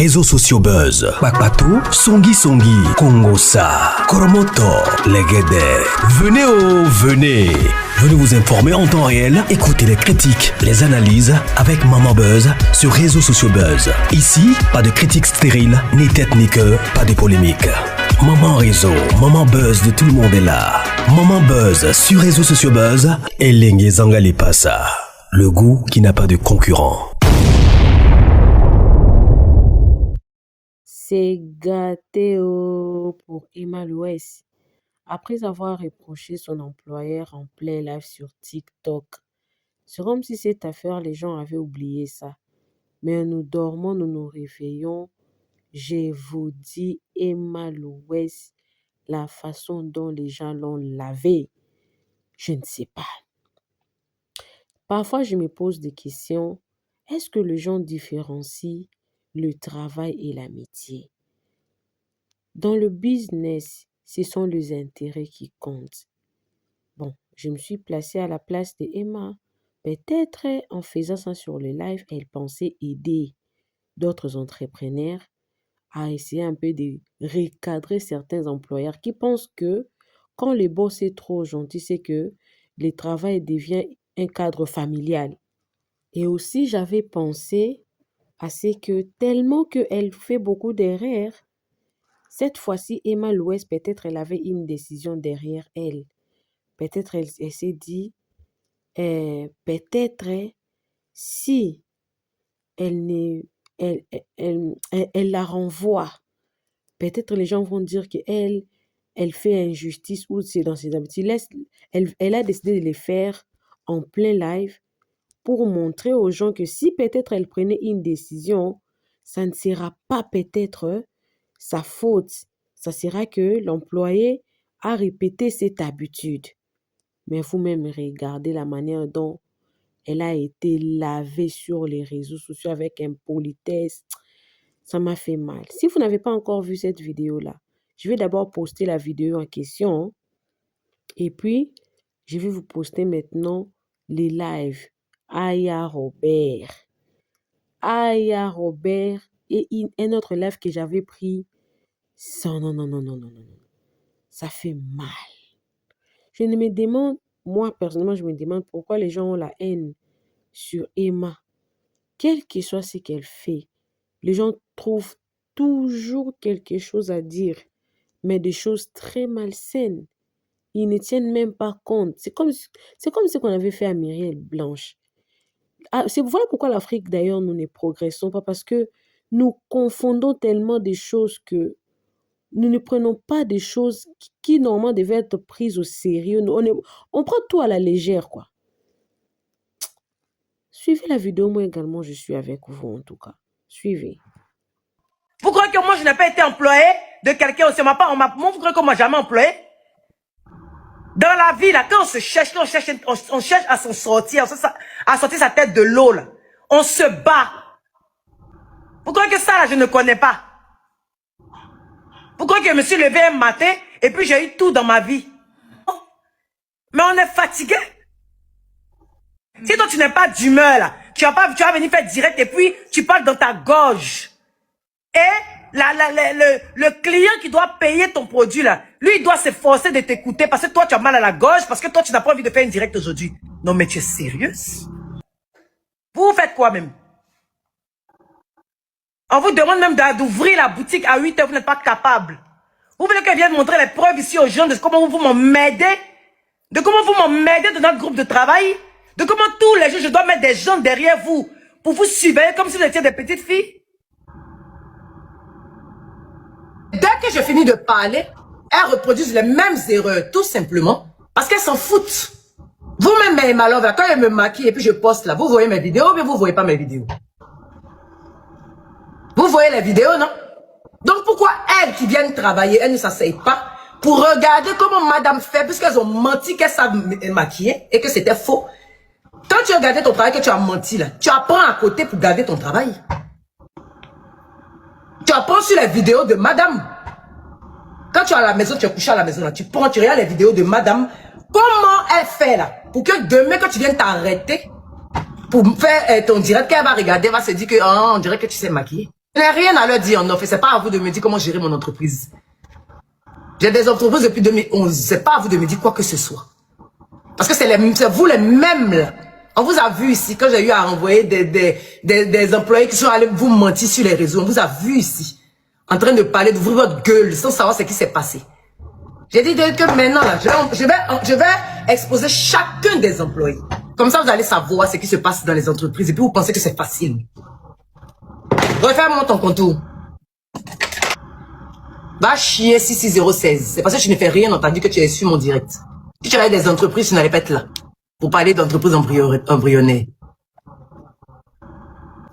réseaux sociaux buzz. Bakpatou, Songi Songi, Kongosa, Koromoto, Legede. Venez. Venez vous informer en temps réel. Écoutez les critiques, les analyses avec Maman Buzz sur réseaux sociaux buzz. Ici, pas de critiques stériles, ni tête ni queue, pas de polémique. Maman réseau, Maman Buzz de tout le monde est là. Maman Buzz sur réseaux sociaux buzz. Et Lengue Zangali Passa. Le goût qui n'a pas de concurrent. C'est gâté pour Emma Louès. Après avoir reproché son employeur en plein live sur TikTok. C'est comme si cette affaire, les gens avaient oublié ça. Mais nous dormons, nous nous réveillons. Je vous dis, Emma Louès, la façon dont les gens l'ont lavé, je ne sais pas. Parfois, je me pose des questions. Est-ce que les gens différencient le travail et l'amitié? Dans le business, ce sont les intérêts qui comptent. Bon, je me suis placée à la place de Emma. Peut-être en faisant ça sur le live, elle pensait aider d'autres entrepreneurs à essayer un peu de recadrer certains employeurs qui pensent que quand le boss est trop gentil, c'est que le travail devient un cadre familial. Et aussi, j'avais pensé à ce que tellement qu'elle fait beaucoup d'erreurs, cette fois-ci, Emma Louès, peut-être elle avait une décision derrière elle. Peut-être elle s'est dit, peut-être si elle, elle la renvoie, peut-être les gens vont dire qu'elle elle fait injustice ou c'est dans ses habitudes. Elle a décidé de les faire en plein live pour montrer aux gens que si peut-être elle prenait une décision, ça ne sera pas peut-être sa faute. Ça sera que l'employé a répété cette habitude. Mais vous-même regardez la manière dont elle a été lavée sur les réseaux sociaux avec impolitesse. Ça m'a fait mal. Si vous n'avez pas encore vu cette vidéo-là, je vais d'abord poster la vidéo en question. Et puis, je vais vous poster maintenant les lives. Aya Robert. Aya Robert et un autre live que j'avais pris. Non. Ça fait mal. Je me demande, moi personnellement, je me demande pourquoi les gens ont la haine sur Emma. Quel que soit ce qu'elle fait, les gens trouvent toujours quelque chose à dire, mais des choses très malsaines. Ils ne tiennent même pas compte. C'est comme ce qu'on avait fait à Myriel Blanche. Voilà pourquoi l'Afrique, d'ailleurs, nous ne progressons pas, parce que nous confondons tellement des choses que nous ne prenons pas des choses qui normalement devaient être prises au sérieux. On prend tout à la légère, quoi. Suivez la vidéo, moi également, je suis avec vous en tout cas. Suivez. Vous croyez que moi, je n'ai pas été employé de quelqu'un aussi? Moi, vous croyez que moi, jamais employé? Dans la vie, là, quand on se cherche, on cherche à s'en sortir, à sortir sa tête de l'eau, là. On se bat. Vous croyez que ça, là, je ne connais pas? Vous croyez que je me suis levé un matin et puis j'ai eu tout dans ma vie? Mais on est fatigué. Si toi, tu n'es pas d'humeur, là, tu vas venir faire direct et puis tu parles dans ta gorge. Et le client qui doit payer ton produit, là, lui, il doit s'efforcer de t'écouter parce que toi, tu as mal à la gorge, parce que toi, tu n'as pas envie de faire une direct aujourd'hui. Non, mais tu es sérieuse? Vous faites quoi même? On vous demande même d'ouvrir la boutique à 8 h, vous n'êtes pas capable. Vous voulez que je vienne montrer les preuves ici aux gens de comment vous m'aidez? De comment vous m'aidez dans notre groupe de travail? De comment tous les jours je dois mettre des gens derrière vous pour vous surveiller comme si vous étiez des petites filles? Dès que je finis de parler, elles reproduisent les mêmes erreurs, tout simplement, parce qu'elles s'en foutent. Vous-même, mes malheurs, quand je me maquille et puis je poste là, vous voyez mes vidéos, mais vous ne voyez pas mes vidéos. Vous voyez les vidéos, non? Donc pourquoi elles qui viennent travailler, elles ne s'asseyent pas pour regarder comment madame fait, puisqu'elles ont menti qu'elles savent maquiller et que c'était faux. Quand tu regardais ton travail, que tu as menti là, tu apprends à côté pour garder ton travail. Tu apprends sur les vidéos de madame. Quand tu es à la maison, tu es couché à la maison là, tu prends, tu regardes les vidéos de madame. Comment elle fait là? Pour que demain, quand tu viennes t'arrêter pour faire ton direct, qu'elle va regarder, elle va se dire que on dirait que tu sais maquiller. Je n'ai rien à leur dire, non. C'est pas à vous de me dire comment gérer mon entreprise. J'ai des entreprises depuis 2011. C'est pas à vous de me dire quoi que ce soit. Parce que c'est vous les mêmes, là. On vous a vu ici, quand j'ai eu à envoyer des employés qui sont allés vous mentir sur les réseaux. On vous a vu ici, en train de parler, d'ouvrir votre gueule, sans savoir ce qui s'est passé. J'ai dit que maintenant, là, je vais exposer chacun des employés. Comme ça, vous allez savoir ce qui se passe dans les entreprises. Et puis, vous pensez que c'est facile. Refais-moi ton contour. Va chier 66016. C'est parce que tu ne fais rien entendu que tu es sur mon direct. Si tu avais des entreprises, tu n'allais pas être là. Pour parler d'entreprises embryonnaires.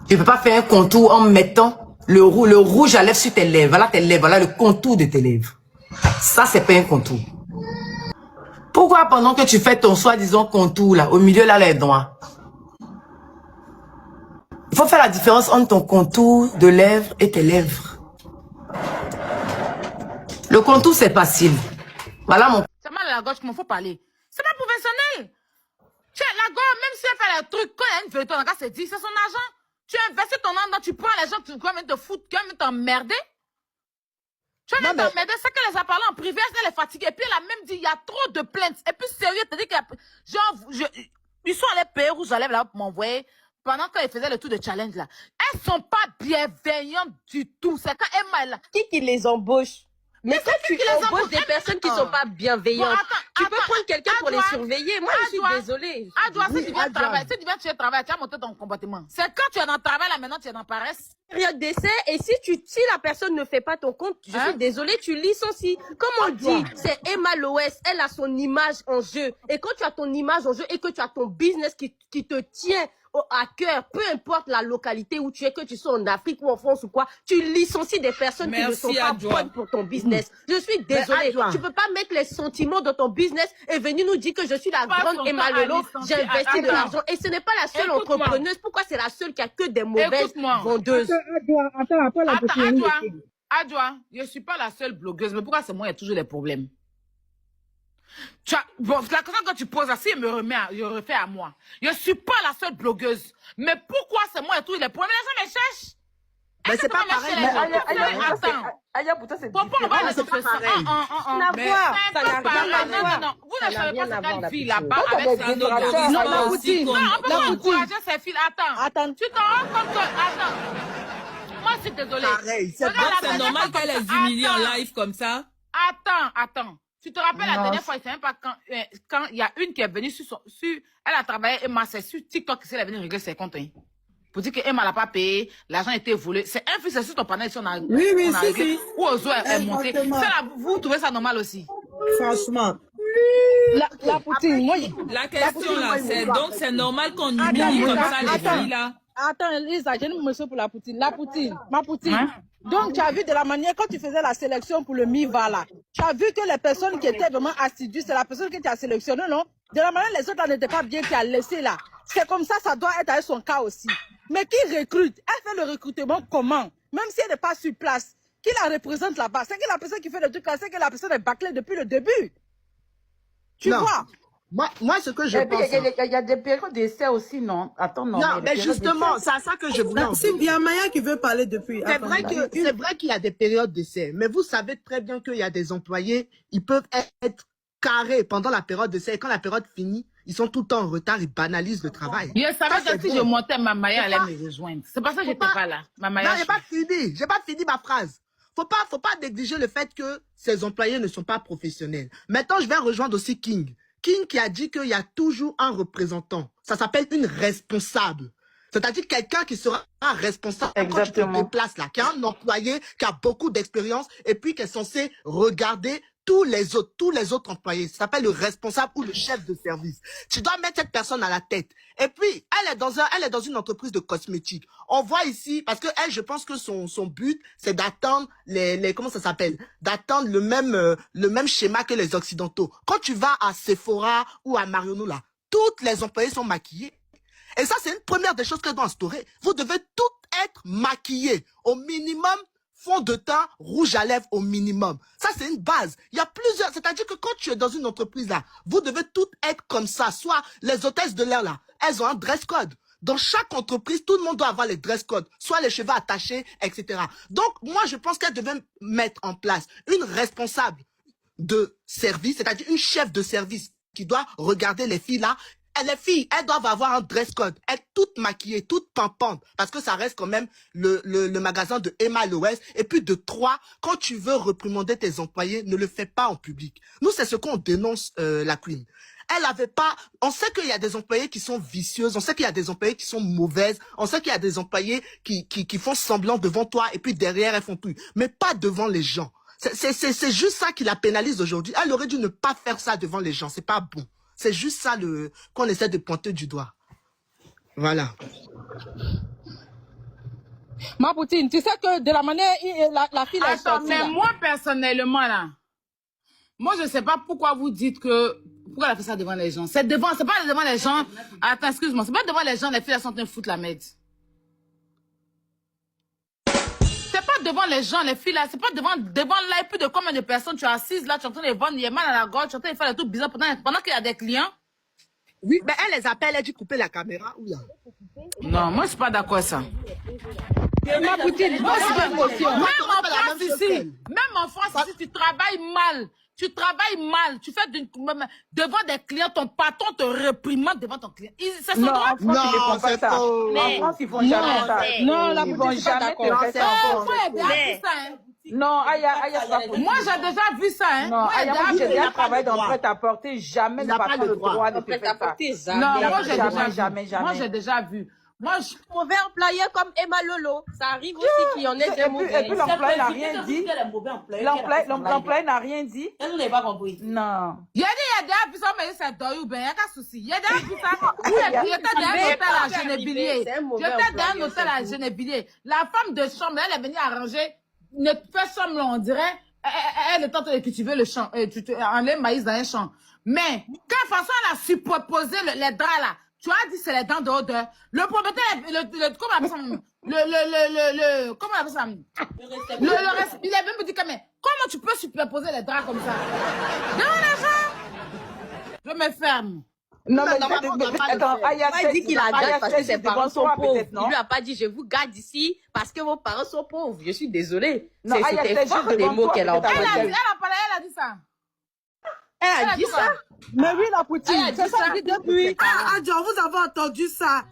Tu ne peux pas faire un contour en mettant le rouge à lèvres sur tes lèvres. Voilà tes lèvres, voilà le contour de tes lèvres. Ça, c'est pas un contour. Pourquoi pendant que tu fais ton soi-disant contour, là, au milieu, là, les doigts? Il faut faire la différence entre ton contour de lèvres et tes lèvres. Le contour, c'est facile. Voilà mon... C'est mal à la gauche qu'il faut parler. C'est pas professionnel. La gauche, même si elle fait les trucs, quand il y a une vérité, on a c'est dit, c'est son argent. Tu investis ton argent, tu prends les gens, tu vas même te foutre, tu vas même t'emmerder. Tu vas même t'emmerder. C'est qu'elle les a parlé en privé, elle est fatiguée. Et puis elle a même dit, il y a trop de plaintes. Et puis sérieux, t'as dit qu'il y a... Genre, ils sont allés payer rouge à lèvres là pour m'envoyer. Pendant qu'ils faisaient le tour de challenge là. Elles sont pas bienveillantes du tout. C'est quand Emma est là. Qui les embauche? Mais quand tu embauches des personnes qui sont pas bienveillantes, tu peux prendre quelqu'un pour les surveiller. Moi, je suis désolée. Si tu viens travailler, si tu viens chez le travail, tu as monté ton comportement. C'est quand tu es dans le travail, là, maintenant, tu es dans paresse. Période d'essai, et si la personne ne fait pas ton compte, je suis désolée, tu licencies. Comme on dit, c'est Emma Loès, elle a son image en jeu. Et quand tu as ton image en jeu et que tu as ton business qui te tient à cœur, peu importe la localité où tu es, que tu sois en Afrique ou en France ou quoi, tu licencies des personnes qui ne sont pas bonnes pour ton business. Je suis désolée. Tu peux pas mettre les sentiments de ton business et venir nous dire que je suis la grande Emma Lolo, j'ai investi de l'argent. Et ce n'est pas la seule entrepreneuse. Pourquoi c'est la seule qui a que des mauvaises vendeuses? Adjoa, je suis pas la seule blogueuse, mais pourquoi c'est moi, il y a toujours des problèmes? Bon, la question que tu poses, si je refais à moi. Je suis pas la seule blogueuse. Mais pourquoi c'est moi et tous les problèmes? Les gens me cherchent. Mais c'est pas pareil. Attends. Pourtant, c'est Pourquoi on va le faire ça? Non. Vous ne savez pas cette fille là-bas avec sa Non, on peut encourager ces filles. Attends. Tu t'en rends compte que... Attends. Moi, je suis désolée. Pareil. C'est normal qu'elle les humilie en live comme ça. Attends. Tu te rappelles la dernière fois, je ne sais même pas quand il y a une qui est venue elle a travaillé, Emma, c'est sur TikTok qu'elle est venue régler ses comptes. Hein. Pour dire que Emma l'a pas payé, l'argent a été volé. C'est un fils, c'est sur ton panel, si on a, réglé. Ou Ozo est monté. Vous trouvez ça normal aussi? Franchement. La poutine, moi, la question là, c'est donc c'est normal qu'on humilie comme ça les filles là. Attends, Lisa, j'ai une monsieur pour la poutine. Ma poutine. Hein? Donc, tu as vu de la manière, quand tu faisais la sélection pour le MIVA, là, tu as vu que les personnes qui étaient vraiment assidues, c'est la personne que tu as sélectionnée, non? De la manière, les autres là n'étaient pas bien, tu as laissé là. C'est comme ça, ça doit être avec son cas aussi. Mais qui recrute? Elle fait le recrutement comment? Même si elle n'est pas sur place. Qui la représente là-bas? C'est que la personne qui fait le truc là, c'est que la personne est bâclée depuis le début. Tu vois? Moi, ce que je pense... Il y a des périodes d'essai aussi, non? Attends, non. Non, mais justement, c'est à ça que je voulais en C'est bien Maya qui veut parler depuis. C'est vrai qu'il y a des périodes d'essai, mais vous savez très bien qu'il y a des employés, ils peuvent être carrés pendant la période d'essai, et quand la période finit, ils sont tout le temps en retard, ils banalisent le travail. Je savais que si je montais, ma Maya allait me rejoindre. C'est pas ça que j'étais pas là. Ma Maya, non, j'ai pas fini ma phrase. Faut pas négliger le fait que ces employés ne sont pas professionnels. Maintenant, je vais rejoindre aussi King qui a dit qu'il y a toujours un représentant. Ça s'appelle une responsable. C'est-à-dire quelqu'un qui sera responsable quand tu te déplaces là, qui est un employé qui a beaucoup d'expérience et puis qui est censé regarder tous les autres employés. Ça s'appelle le responsable ou le chef de service. Tu dois mettre cette personne à la tête. Et puis, elle est dans une entreprise de cosmétiques. On voit ici, parce que elle, je pense que son but, c'est d'attendre comment ça s'appelle? D'attendre le même schéma que les Occidentaux. Quand tu vas à Sephora ou à Marionneau là, toutes les employés sont maquillés. Et ça, c'est une première des choses qu'elle doit instaurer. Vous devez toutes être maquillées. Au minimum, fond de teint, rouge à lèvres au minimum. Ça, c'est une base. Il y a plusieurs. C'est-à-dire que quand tu es dans une entreprise là, vous devez toutes être comme ça. Soit les hôtesses de l'air là, elles ont un dress code. Dans chaque entreprise, tout le monde doit avoir les dress codes, soit les cheveux attachés, etc. Donc, moi, je pense qu'elle devait mettre en place une responsable de service, c'est-à-dire une chef de service qui doit regarder les filles là. Et les filles, elles doivent avoir un dress code, être toutes maquillées, toutes pimpantes, parce que ça reste quand même le magasin de Emma Loès. Et puis de 3, quand tu veux réprimander tes employés, ne le fais pas en public. Nous, c'est ce qu'on dénonce, la Queen. Elle avait pas, on sait qu'il y a des employés qui sont vicieuses, on sait qu'il y a des employés qui sont mauvaises, on sait qu'il y a des employés qui font semblant devant toi et puis derrière elles font plus, mais pas devant les gens. C'est juste ça qui la pénalise aujourd'hui. Elle aurait dû ne pas faire ça devant les gens, c'est pas bon. C'est juste ça qu'on essaie de pointer du doigt. Voilà. Ma poutine, tu sais que de la manière la fille est Attends, sortie, mais là. moi, personnellement, là, moi, je sais pas pourquoi vous dites que... Pourquoi elle a fait ça devant les gens? C'est pas devant les gens. Attends, excuse-moi. C'est pas devant les gens, les filles, elles sont en train de foutre la merde. C'est pas devant les gens, les filles, là. C'est pas devant là. Et puis de combien de personnes tu es assise, là, tu es en train de vendre, il y a mal à la gorge, tu es en train de faire des trucs bizarres pendant qu'il y a des clients. Oui, mais elle les appelle, elle dit couper la caméra. Ou là. Non, moi, je suis pas d'accord avec ça. Ma poutine, moi, c'est pas émotion. Même en France ici, tu travailles mal. Tu travailles mal. Tu fais devant des clients, ton patron te réprimande devant ton client. C'est son droit. En France, ils font pas ça. En France, ils font jamais ça. Non, la Ils poutine, vont je suis pas jamais te d'accord. faire ça. Moi, j'ai déjà vu ça, hein. Non, Aya, c'est pas possible. Moi, j'ai déjà vu ça, hein. Non, Aya, moi, j'ai déjà travaillé dans prêt-à-porter. Jamais le patron le droit de te faire ça. Non, moi, j'ai déjà vu. Jamais. Moi, j'ai déjà vu. Moi, Mauvais employé comme Emma Lolo. Ça arrive aussi qu'il y en ait des mauvais. Et puis l'employé n'a rien dit. L'employé n'a rien dit. Elle n'a pas compris. Non. il y a des vu ça, mais c'est doy ou bien, il y a qu'un souci. Il y a des vu ça. J'étais dans un hôtel à Genevilliers. J'étais dans un hôtel à Genevilliers. La femme de chambre, elle est venue arranger, ne fait semblant, on dirait, elle est en train de cultiver le champ, enlever maïs dans un champ. Mais, quelle façon elle a superposé les draps là? Tu as dit c'est les dents d'odeur. Le propriétaire, comment on appelle ça? Comment on appelle ça? Il est même dit que, mais comment tu peux superposer les draps comme ça? Non, les gens! Je me ferme. Non, mais attends, Aya, Il dit qu'il a garde parce que ses devant parents sont toi, pauvres. peut-être, non? Il lui a pas dit, je vous garde ici parce que vos parents sont pauvres. Je suis désolée. Non, Aya, C'était c'est fort juste les devant mots toi, qu'elle a peut-être, employés. Elle a dit ça. Elle a dit ça. Mais oui, la poutine, Elle a dit c'est ça ça. on dit depuis. Adjo, vous avez entendu ça?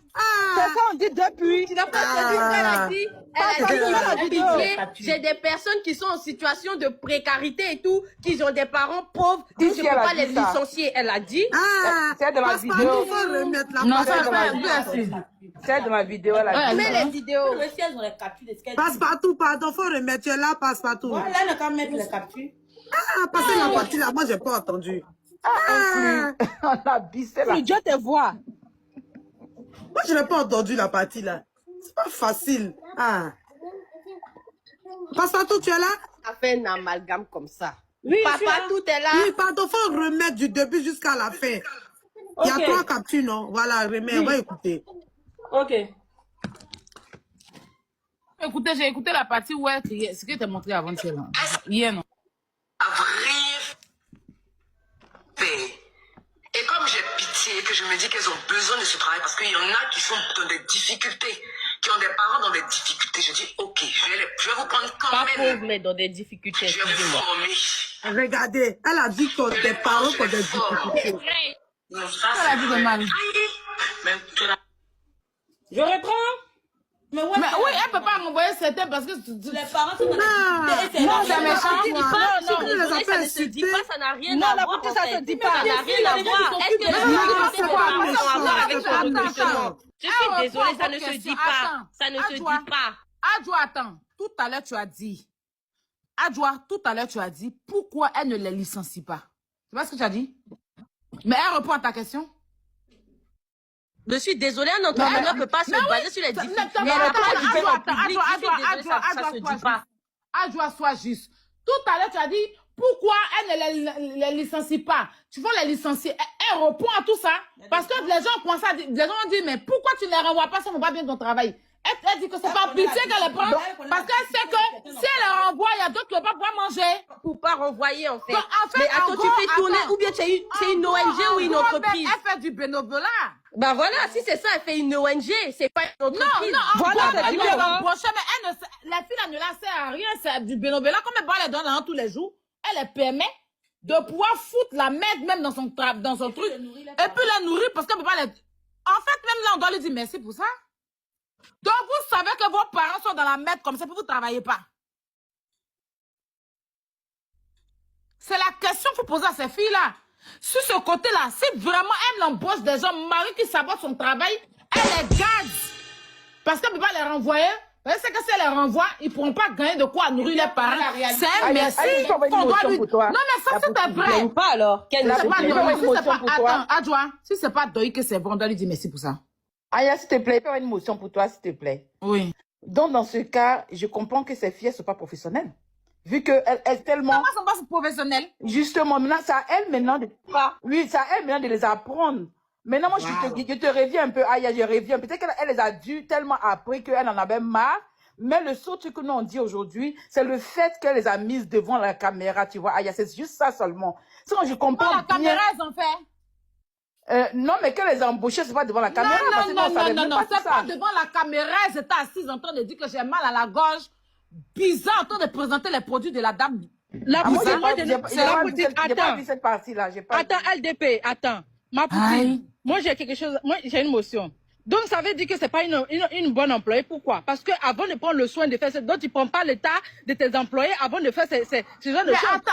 C'est ça on dit depuis. Tu n'as pas entendu ce qu'elle a dit? Elle a dit, Pas il vidéo. faut pitié. J'ai des personnes qui sont en situation de précarité et tout, qui ont des parents pauvres, Qui je c'est ne peux elle a pas dit les ça? licencier. Elle a dit. C'est de la Passe vidéo. partout, faut remettre la Non, passe ça partout. va bien. C'est de la vidéo, elle a dit. Mais les vidéos. Mais si elles ont les captures de ce qu'elles Passe partout, pardon, faut remettre. Tu es là, passe partout. Voilà, elle n'a qu'à mettre les captures. Ah, passez la partie là, moi j'ai pas entendu. On a bissé là. Dieu te voit. Moi je n'ai pas entendu la partie là. C'est pas facile. Ah. Passe partout, tu es là? Ça fait un amalgame comme ça. Oui, je suis Papa, là. tout est là. Oui, pardon, faut remettre du début jusqu'à la fin. Il y a 3 captures, non? Voilà, remets, on va écouter. Ok. Écoutez, j'ai écouté la partie où elle criait, ce que t'as montré avant hier, non? Hier, non? Avril paix. Et comme j'ai pitié, que je me dis qu'elles ont besoin de ce travail, parce qu'il y en a qui sont dans des difficultés, qui ont des parents dans des difficultés, je dis, ok, je vais vous prendre quand Pas même. pauvre, mais dans des difficultés. Je vais vous excusez-moi. former. Regardez, elle a dit qu'on des parents qui ont des difficultés. Non, ça, Elle a dit de mal. Mais tu l'as. Je reprends. Mais ouais, Mais oui, elle peut pas m'envoyer certains parce que les parents sont dans Ah, les difficultés. non, c'est méchant. Je dis pas, Non, je suis on les désolée, appelle ça ne se dit insultés. pas, ça n'a rien Non, à la voir. poutine, en ça fait. se dit pas. Ça n'a rien à voir. Est-ce que les Non, difficultés c'est ont pas à méchant, voir avec c'est le pas recrutement? méchant. Je suis désolée, ça ne se dit pas. Attends. Ça ne se Adjoint. dit pas. Adjoint, attends. Tout à l'heure, tu as dit. Adjoint, tout à l'heure, tu as dit pourquoi elle ne les licencie pas. Tu vois ce que tu as dit? Mais elle répond à ta question. Je suis désolée, un entrepreneur ne peut pas se baser sur les difficultés. Mais Elle n'a pas dit Adjoint, au public. Je suis désolée, ça se dit pas. Adjoint, sois juste. Tout à l'heure, tu as dit pourquoi elle ne les licencie pas. Tu vas les licencier. Elle répond à tout ça. Parce que les gens commencent à dire, les gens ont dit, mais pourquoi tu ne les renvoies pas si on ne va pas bien ton travail? Elle dit que c'est pas pitié qu'elle les prend. Parce qu'elle sait que si elle les renvoie, il y a d'autres qui ne vont pas pouvoir manger. pour pas renvoyer, en fait. Donc, en fait, Mais en attends, gros, tu fais tourner, attends. ou bien c'est une En ONG gros, ou une en gros, entreprise? Elle fait du bénévolat. Bah voilà, si c'est ça, elle fait une ONG, c'est pas une entreprise. Non, en Voilà, gros, c'est elle différent. est embauchée, mais elle ne, la fille, là, ne la sert à rien, c'est du bénévolat. Comme elle les donne tous les jours, elle les permet de pouvoir foutre la merde même dans son truc. Et puis la nourrir parce qu'elle peut pas les... En fait, même là, on doit lui dire merci pour ça. Donc, vous savez que vos parents sont dans la merde comme ça, puis vous ne travaillez pas. C'est la question qu'il faut poser à ces filles-là. Sur ce côté-là, si vraiment elle embauche des gens, mari qui sabotent son travail, elle les garde. Parce qu'elle ne peut pas les renvoyer. Parce que si elle les renvoie, ils ne pourront pas gagner de quoi nourrir les parents. C'est un merci qu'on doit lui... Non, mais ça, c'était vrai. Pas alors. Si c'est pas Doï, si c'est pas... Attends, Adjoa, si c'est pas Doï que c'est vrai, on doit lui dire merci pour ça. Aya, s'il te plaît, fais une motion pour toi, s'il te plaît. Oui. Donc, dans ce cas, je comprends que ces filles ne sont pas professionnelles. Vu qu'elles tellement... Comment sont pas professionnelles? Justement, maintenant, c'est à elles maintenant de... Oui, c'est à elles maintenant de les apprendre. Maintenant, moi, je te reviens un peu. Aya, je reviens. Peut-être qu'elle les a dû tellement appris qu'elle en avait marre. Mais le seul truc que nous on dit aujourd'hui, c'est le fait qu'elle les a mises devant la caméra, tu vois. Aya, c'est juste ça seulement. Sinon, je comprends la caméra, elles ont fait? Non, mais qu'elle les a embauchées, c'est pas devant la caméra. Non, c'est pas devant la caméra. Elles étaient assises en train de dire que j'ai mal à la gorge. Bizarre, en train de présenter les produits de la dame. La poutine, moi, c'est la poutine. J'ai pas vu cette partie-là. Attends, LDP, attends. Ma poutine, moi, j'ai quelque chose, moi, j'ai une motion. Donc, ça veut dire que c'est pas une bonne employée. Pourquoi? Parce que avant de prendre le soin de faire ça, donc tu prends pas l'état de tes employés avant de faire ce genre de choses. Attends,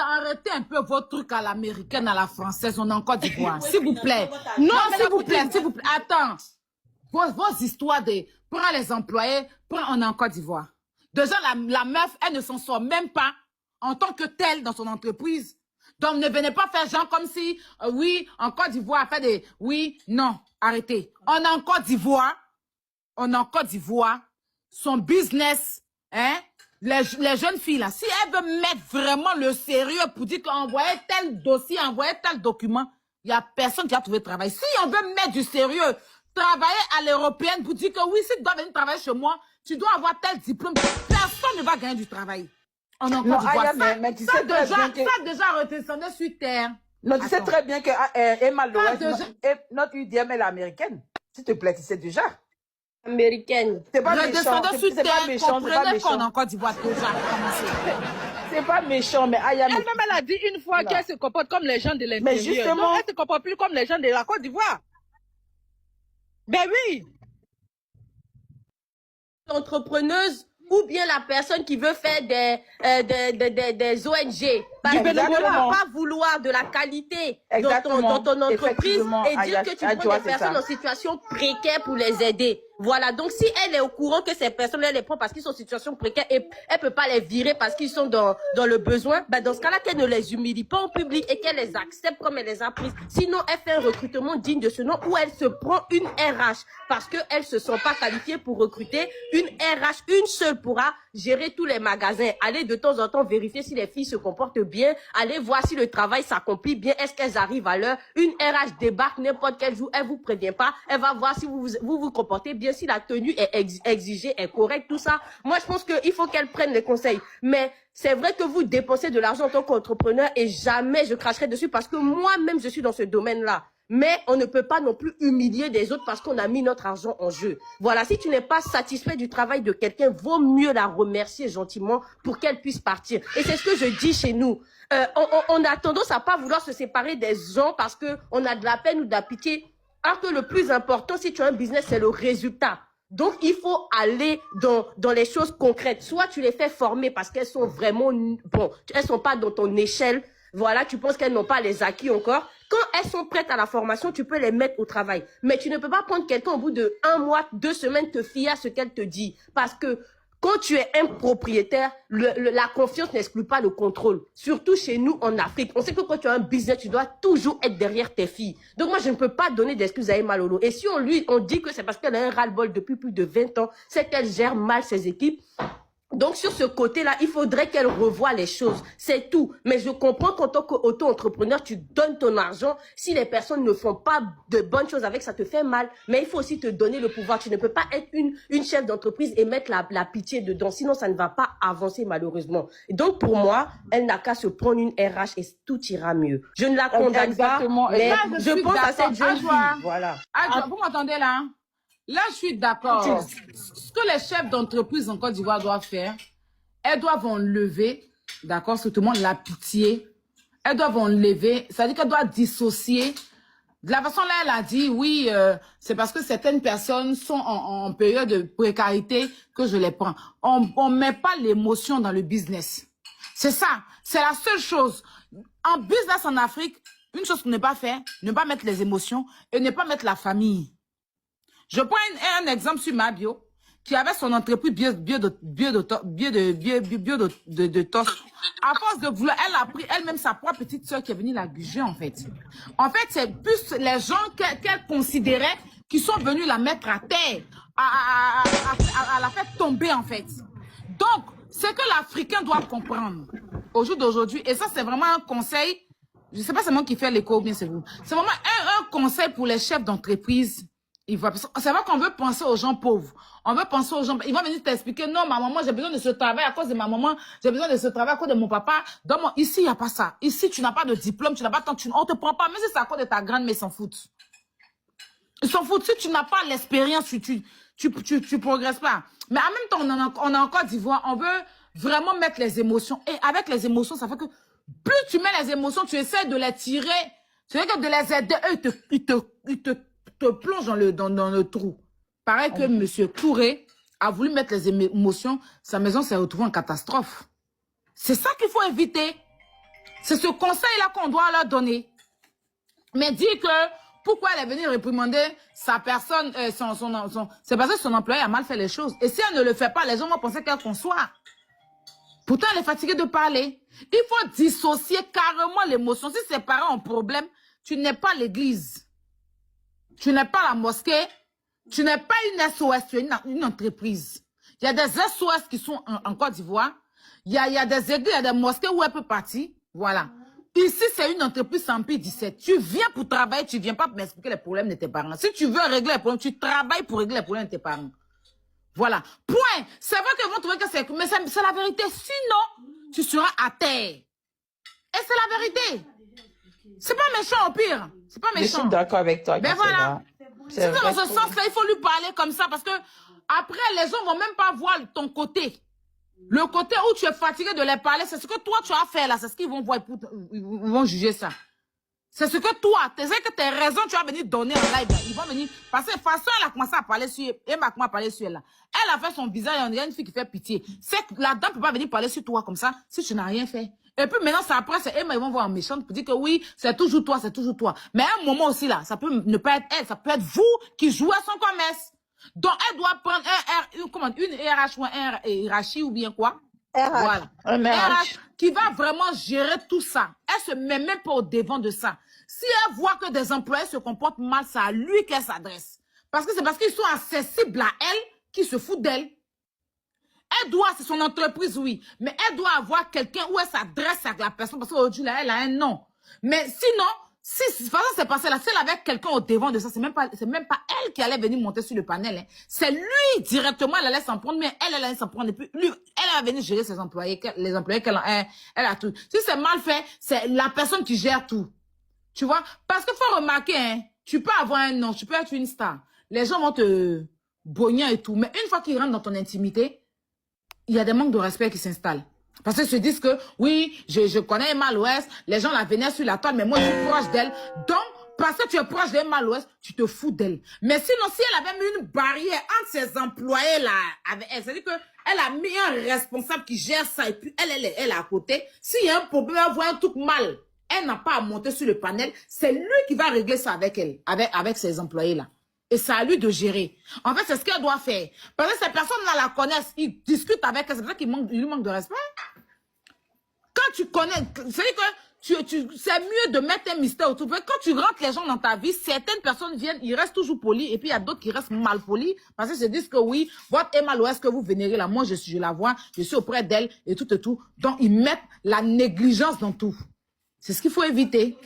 arrêtez un peu votre truc à l'américaine, à la française, on est en Côte d'Ivoire. S'il vous plaît. Non, s'il vous plaît. Attends. Vos histoires de prends les employés, on est en Côte d'Ivoire. Déjà, la meuf, elle ne s'en sort même pas en tant que telle dans son entreprise. Donc, ne venez pas faire genre comme si, oui, en Côte d'Ivoire, faire des... Oui, non, arrêtez. On est en Côte d'Ivoire. Son business, hein, les jeunes filles, là, si elles veulent mettre vraiment le sérieux pour dire qu'envoyer tel dossier, envoyer tel document, il n'y a personne qui a trouvé travail. Si on veut mettre du sérieux, travailler à l'européenne pour dire que oui, si tu dois venir travailler chez moi, tu dois avoir tel diplôme. Personne ne va gagner du travail. On a encore mais tu sais très bien que... Ça déjà redescendait sur terre. Non, tu sais très bien que Emma Loès, notre UDM, elle est américaine. S'il te plaît, tu sais déjà. Américaine. C'est pas méchant. C'est pas méchant. Comprenez qu'on a encore d'Ivoire déjà. C'est pas méchant, mais Aya... Elle-même, elle a dit une fois qu'elle se comporte comme les gens de l'intérieur. Mais justement... Donc, elle se comporte plus comme les gens de la Côte d'Ivoire. Ben oui. L'entrepreneuse ou bien la personne qui veut faire des ONG. Par exemple, ne pas vouloir de la qualité dans ton entreprise et dire que tu prends des personnes en situation précaire pour les aider. Voilà, donc si elle est au courant que ces personnes, elle les prend parce qu'ils sont en situation précaire et elle peut pas les virer parce qu'ils sont dans le besoin, ben dans ce cas-là, qu'elle ne les humilie pas en public et qu'elle les accepte comme elle les a prises. Sinon, elle fait un recrutement digne de ce nom où elle se prend une RH parce qu'elle se sent pas qualifiée pour recruter. Une RH, une seule pourra gérer tous les magasins. Aller de temps en temps vérifier si les filles se comportent bien, aller voir si le travail s'accomplit bien, est-ce qu'elles arrivent à l'heure. Une RH débarque n'importe quel jour, elle vous prévient pas, elle va voir si vous comportez bien, si la tenue est exigée, est correcte, tout ça. Moi, je pense qu'il faut qu'elle prenne les conseils. Mais c'est vrai que vous dépensez de l'argent en tant qu'entrepreneur et jamais je cracherai dessus parce que moi-même, je suis dans ce domaine-là. Mais on ne peut pas non plus humilier des autres parce qu'on a mis notre argent en jeu. Voilà, si tu n'es pas satisfait du travail de quelqu'un, vaut mieux la remercier gentiment pour qu'elle puisse partir. Et c'est ce que je dis chez nous. On a tendance à pas vouloir se séparer des gens parce que on a de la peine ou de la pitié. Alors que le plus important, si tu as un business, c'est le résultat. Donc, il faut aller dans les choses concrètes. Soit tu les fais former parce qu'elles sont vraiment, bon, elles sont pas dans ton échelle. Voilà, tu penses qu'elles n'ont pas les acquis encore. Quand elles sont prêtes à la formation, tu peux les mettre au travail. Mais tu ne peux pas prendre quelqu'un au bout de 1 mois, 2 semaines, te fier à ce qu'elle te dit. Parce que quand tu es un propriétaire, la confiance n'exclut pas le contrôle. Surtout chez nous en Afrique. On sait que quand tu as un business, tu dois toujours être derrière tes filles. Donc moi, je ne peux pas donner d'excuses à Emma Lolo. Et si on dit que c'est parce qu'elle a un ras-le-bol depuis plus de 20 ans, c'est qu'elle gère mal ses équipes. Donc, sur ce côté-là, il faudrait qu'elle revoie les choses. C'est tout. Mais je comprends qu'en tant qu'auto-entrepreneur, tu donnes ton argent. Si les personnes ne font pas de bonnes choses avec, ça te fait mal. Mais il faut aussi te donner le pouvoir. Tu ne peux pas être une chef d'entreprise et mettre la pitié dedans. Sinon, ça ne va pas avancer, malheureusement. Et donc, pour moi, elle n'a qu'à se prendre une RH et tout ira mieux. Je ne la condamne Exactement. pas, mais Là, je pense à cette jeune fille. Voilà. Vous m'entendez là? Là, je suis d'accord. Ce que les chefs d'entreprise en Côte d'Ivoire doivent faire, elles doivent enlever, d'accord, surtout la pitié. Elles doivent enlever, c'est-à-dire qu'elles doivent dissocier. De la façon là, elle a dit, oui, c'est parce que certaines personnes sont en période de précarité que je les prends. On met pas l'émotion dans le business. C'est ça. C'est la seule chose. En business en Afrique, une chose qu'on ne pas faire, ne pas mettre les émotions et ne pas mettre la famille. Je prends un exemple sur ma bio, qui avait son entreprise bio de toast. À force de vouloir, elle a pris elle-même sa propre petite sœur qui est venue la guger, en fait. En fait, c'est plus les gens qu'elle considérait qui sont venus la mettre à terre, à la faire tomber, en fait. Donc, ce que l'Africain doit comprendre au jour d'aujourd'hui, et ça, c'est vraiment un conseil, je ne sais pas c'est moi qui fais l'écho ou bien c'est vous. C'est vraiment un conseil pour les chefs d'entreprise. C'est vrai qu'on veut penser aux gens pauvres. On veut penser aux gens... Ils vont venir t'expliquer, non, ma maman, j'ai besoin de ce travail à cause de ma maman. J'ai besoin de ce travail à cause de mon papa. Ici, il n'y a pas ça. Ici, tu n'as pas de diplôme, tu n'as pas tant... On te prend pas. Mais si c'est à cause de ta grande, mais ils s'en foutent. Ils s'en foutent. Si tu n'as pas l'expérience, tu progresses pas. Mais en même temps, on a en Côte d'Ivoire, on veut vraiment mettre les émotions. Et avec les émotions, ça fait que plus tu mets les émotions, tu essaies de les tirer. Tu veux que de les aider, eux, ils te plonge dans le trou. Pareil que M. Touré a voulu mettre les émotions, sa maison s'est retrouvée en catastrophe. C'est ça qu'il faut éviter. C'est ce conseil-là qu'on doit leur donner. Mais dire que pourquoi elle est venue réprimander sa personne, c'est parce que son employé a mal fait les choses. Et si elle ne le fait pas, les gens vont penser qu'elle conçoit. Pourtant, elle est fatiguée de parler. Il faut dissocier carrément l'émotion. Si ses parents ont problème, tu n'es pas l'église. Tu n'es pas la mosquée, tu n'es pas une SOS, tu es une entreprise. Il y a des SOS qui sont en Côte d'Ivoire. Il y a des églises, il y a des mosquées où elle peut partir. Voilà. Ici, c'est une entreprise sans P17. Tu viens pour travailler, tu ne viens pas pour m'expliquer les problèmes de tes parents. Si tu veux régler les problèmes, tu travailles pour régler les problèmes de tes parents. Voilà. Point. C'est vrai qu'ils vont trouver que c'est... Mais c'est la vérité. Sinon, tu seras à terre. Et c'est la vérité. C'est pas méchant au pire. C'est pas méchant. Je suis d'accord avec toi. Ben voilà. C'est dans ce sens-là, il faut lui parler comme ça parce que après, les gens vont même pas voir ton côté. Le côté où tu es fatigué de les parler, c'est ce que toi tu as fait là. C'est ce qu'ils vont voir. Ils vont juger ça. C'est ce que toi, tu sais que tes raisons, tu vas venir donner en live. Là. Ils vont venir. Parce que de toute façon, elle a commencé à parler sur elle. Elle m'a commencé à parler sur elle là. Elle a fait son visage et on dirait une fille qui fait pitié. C'est que la dame ne peut pas venir parler sur toi comme ça si tu n'as rien fait. Et puis maintenant, c'est après, c'est Emma, ils vont voir en méchante pour dire que oui, c'est toujours toi, c'est toujours toi. Mais à un moment aussi là, ça peut ne pas être elle, ça peut être vous qui jouez à son commerce. Donc, elle doit prendre une RH ou un hiérarchie ou bien quoi. RH. Voilà. RH qui va vraiment gérer tout ça. Elle se met même pas au devant de ça. Si elle voit que des employés se comportent mal, c'est à lui qu'elle s'adresse. Parce que c'est parce qu'ils sont accessibles à elle qu'ils se foutent d'elle. Elle doit, c'est son entreprise, oui. Mais elle doit avoir quelqu'un où elle s'adresse à la personne. Parce qu'aujourd'hui, là, elle a un nom. Mais sinon, si de toute façon c'est passé là, si elle avait quelqu'un au devant de ça, c'est même pas elle qui allait venir monter sur le panel. Hein. C'est lui directement, elle allait s'en prendre, mais elle allait s'en prendre. Et puis, lui, elle allait venir gérer ses employés, les employés qu'elle a, elle a tout. Si c'est mal fait, c'est la personne qui gère tout. Tu vois? Parce qu'il faut remarquer, hein, tu peux avoir un nom, tu peux être une star. Les gens vont te bogner et tout. Mais une fois qu'ils rentrent dans ton intimité, il y a des manques de respect qui s'installent. Parce qu'ils se disent que, oui, je connais Emma Loès, les gens la venaient sur la toile, mais moi, je suis proche d'elle. Donc, parce que tu es proche d'Emma Loès, tu te fous d'elle. Mais sinon, si elle avait mis une barrière entre ses employés là, avec elle, c'est-à-dire qu'elle a mis un responsable qui gère ça, et puis elle est à côté. S'il y a un problème, elle voit un truc mal, elle n'a pas à monter sur le panel, c'est lui qui va régler ça avec elle, avec ses employés là. Et c'est à lui de gérer. En fait, c'est ce qu'elle doit faire. Parce que ces personnes-là la connaissent, ils discutent avec elle. C'est pour ça qu'il lui manque de respect. Quand tu connais, c'est-à-dire que c'est mieux de mettre un mystère autour. Quand tu rentres les gens dans ta vie, certaines personnes viennent, ils restent toujours polis, et puis il y a d'autres qui restent mal polis, parce qu'ils se disent que oui, votre Emma Loès que vous vénérez là, moi je la vois, je suis auprès d'elle, et tout et tout. Donc ils mettent la négligence dans tout. C'est ce qu'il faut éviter.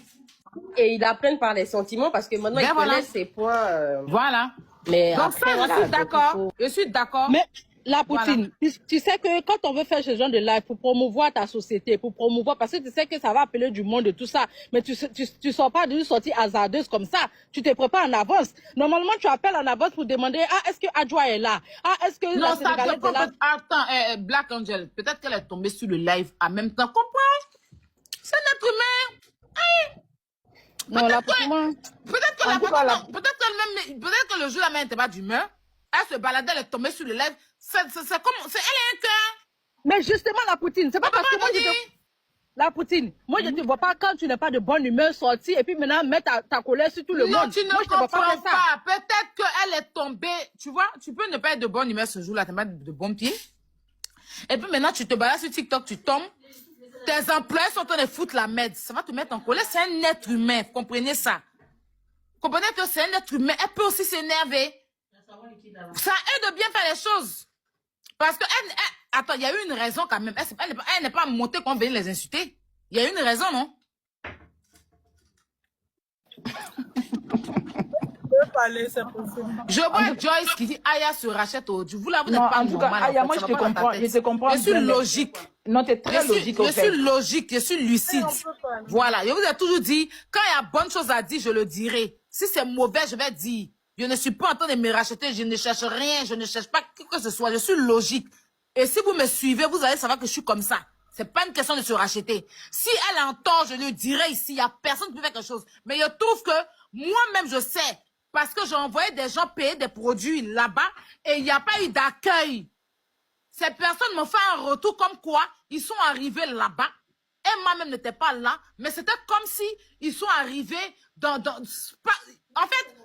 Et ils apprennent par les sentiments, parce que maintenant ils connaissent ses points. Voilà. Mais donc après, ça, je suis d'accord. Je suis d'accord. Mais la Poutine, tu sais que quand on veut faire ce genre de live pour promouvoir ta société, pour promouvoir, parce que tu sais que ça va appeler du monde et tout ça, mais tu sors pas d'une sortie hasardeuse comme ça, tu te prépares en avance. Normalement, tu appelles en avance pour demander, ah, est-ce que Adjoa est là? Ah, est-ce que non, la ça Sénégalaise est là? Attends, Black Angel, peut-être qu'elle est tombée sur le live en même temps. Comprends? C'est un être humain. Hey. Non, là, peut-être que le jour la main n'était pas d'humeur. Elle se baladait, elle est tombée sur le live. Elle est un cœur. Mais justement, la Poutine, c'est pas parce que moi la Poutine, moi je ne te vois pas quand tu n'es pas de bonne humeur sortir et puis maintenant mettre ta colère sur tout le monde. Non, tu ne comprends pas. Peut-être qu'elle est tombée. Tu vois, tu peux ne pas être de bonne humeur ce jour-là, tu n'as pas de bon pied. Et puis maintenant, tu te balades sur TikTok, tu tombes. Tes employés sont en train de foutre la merde. Ça va te mettre en colère. C'est un être humain. Vous comprenez ça? Vous comprenez que c'est un être humain. Elle peut aussi s'énerver. Ça aide de bien faire les choses. Parce que, attends, il y a eu une raison quand même. Elle n'est pas montée quand on venait les insulter. Il y a eu une raison, non? Je vois Joyce qui dit Aya se rachète aujourd'hui. Vous là, vous n'êtes pas normal. Aya, moi, je te comprends. Je suis logique. Non, tu es très logique. Je suis logique, je suis lucide. Voilà. Je vous ai toujours dit, quand il y a bonne chose à dire, je le dirai. Si c'est mauvais, je vais dire. Je ne suis pas en train de me racheter, je ne cherche rien, je ne cherche pas que ce soit. Je suis logique. Et si vous me suivez, vous allez savoir que je suis comme ça. C'est pas une question de se racheter. Si elle entend, je le dirai ici. Il n'y a personne qui peut faire quelque chose. Mais je trouve que moi-même, je sais. Parce que j'ai envoyé des gens payer des produits là-bas et il n'y a pas eu d'accueil. Ces personnes m'ont fait un retour comme quoi ils sont arrivés là-bas. Et moi-même n'était pas là. Mais c'était comme si ils sont arrivés dans... En fait,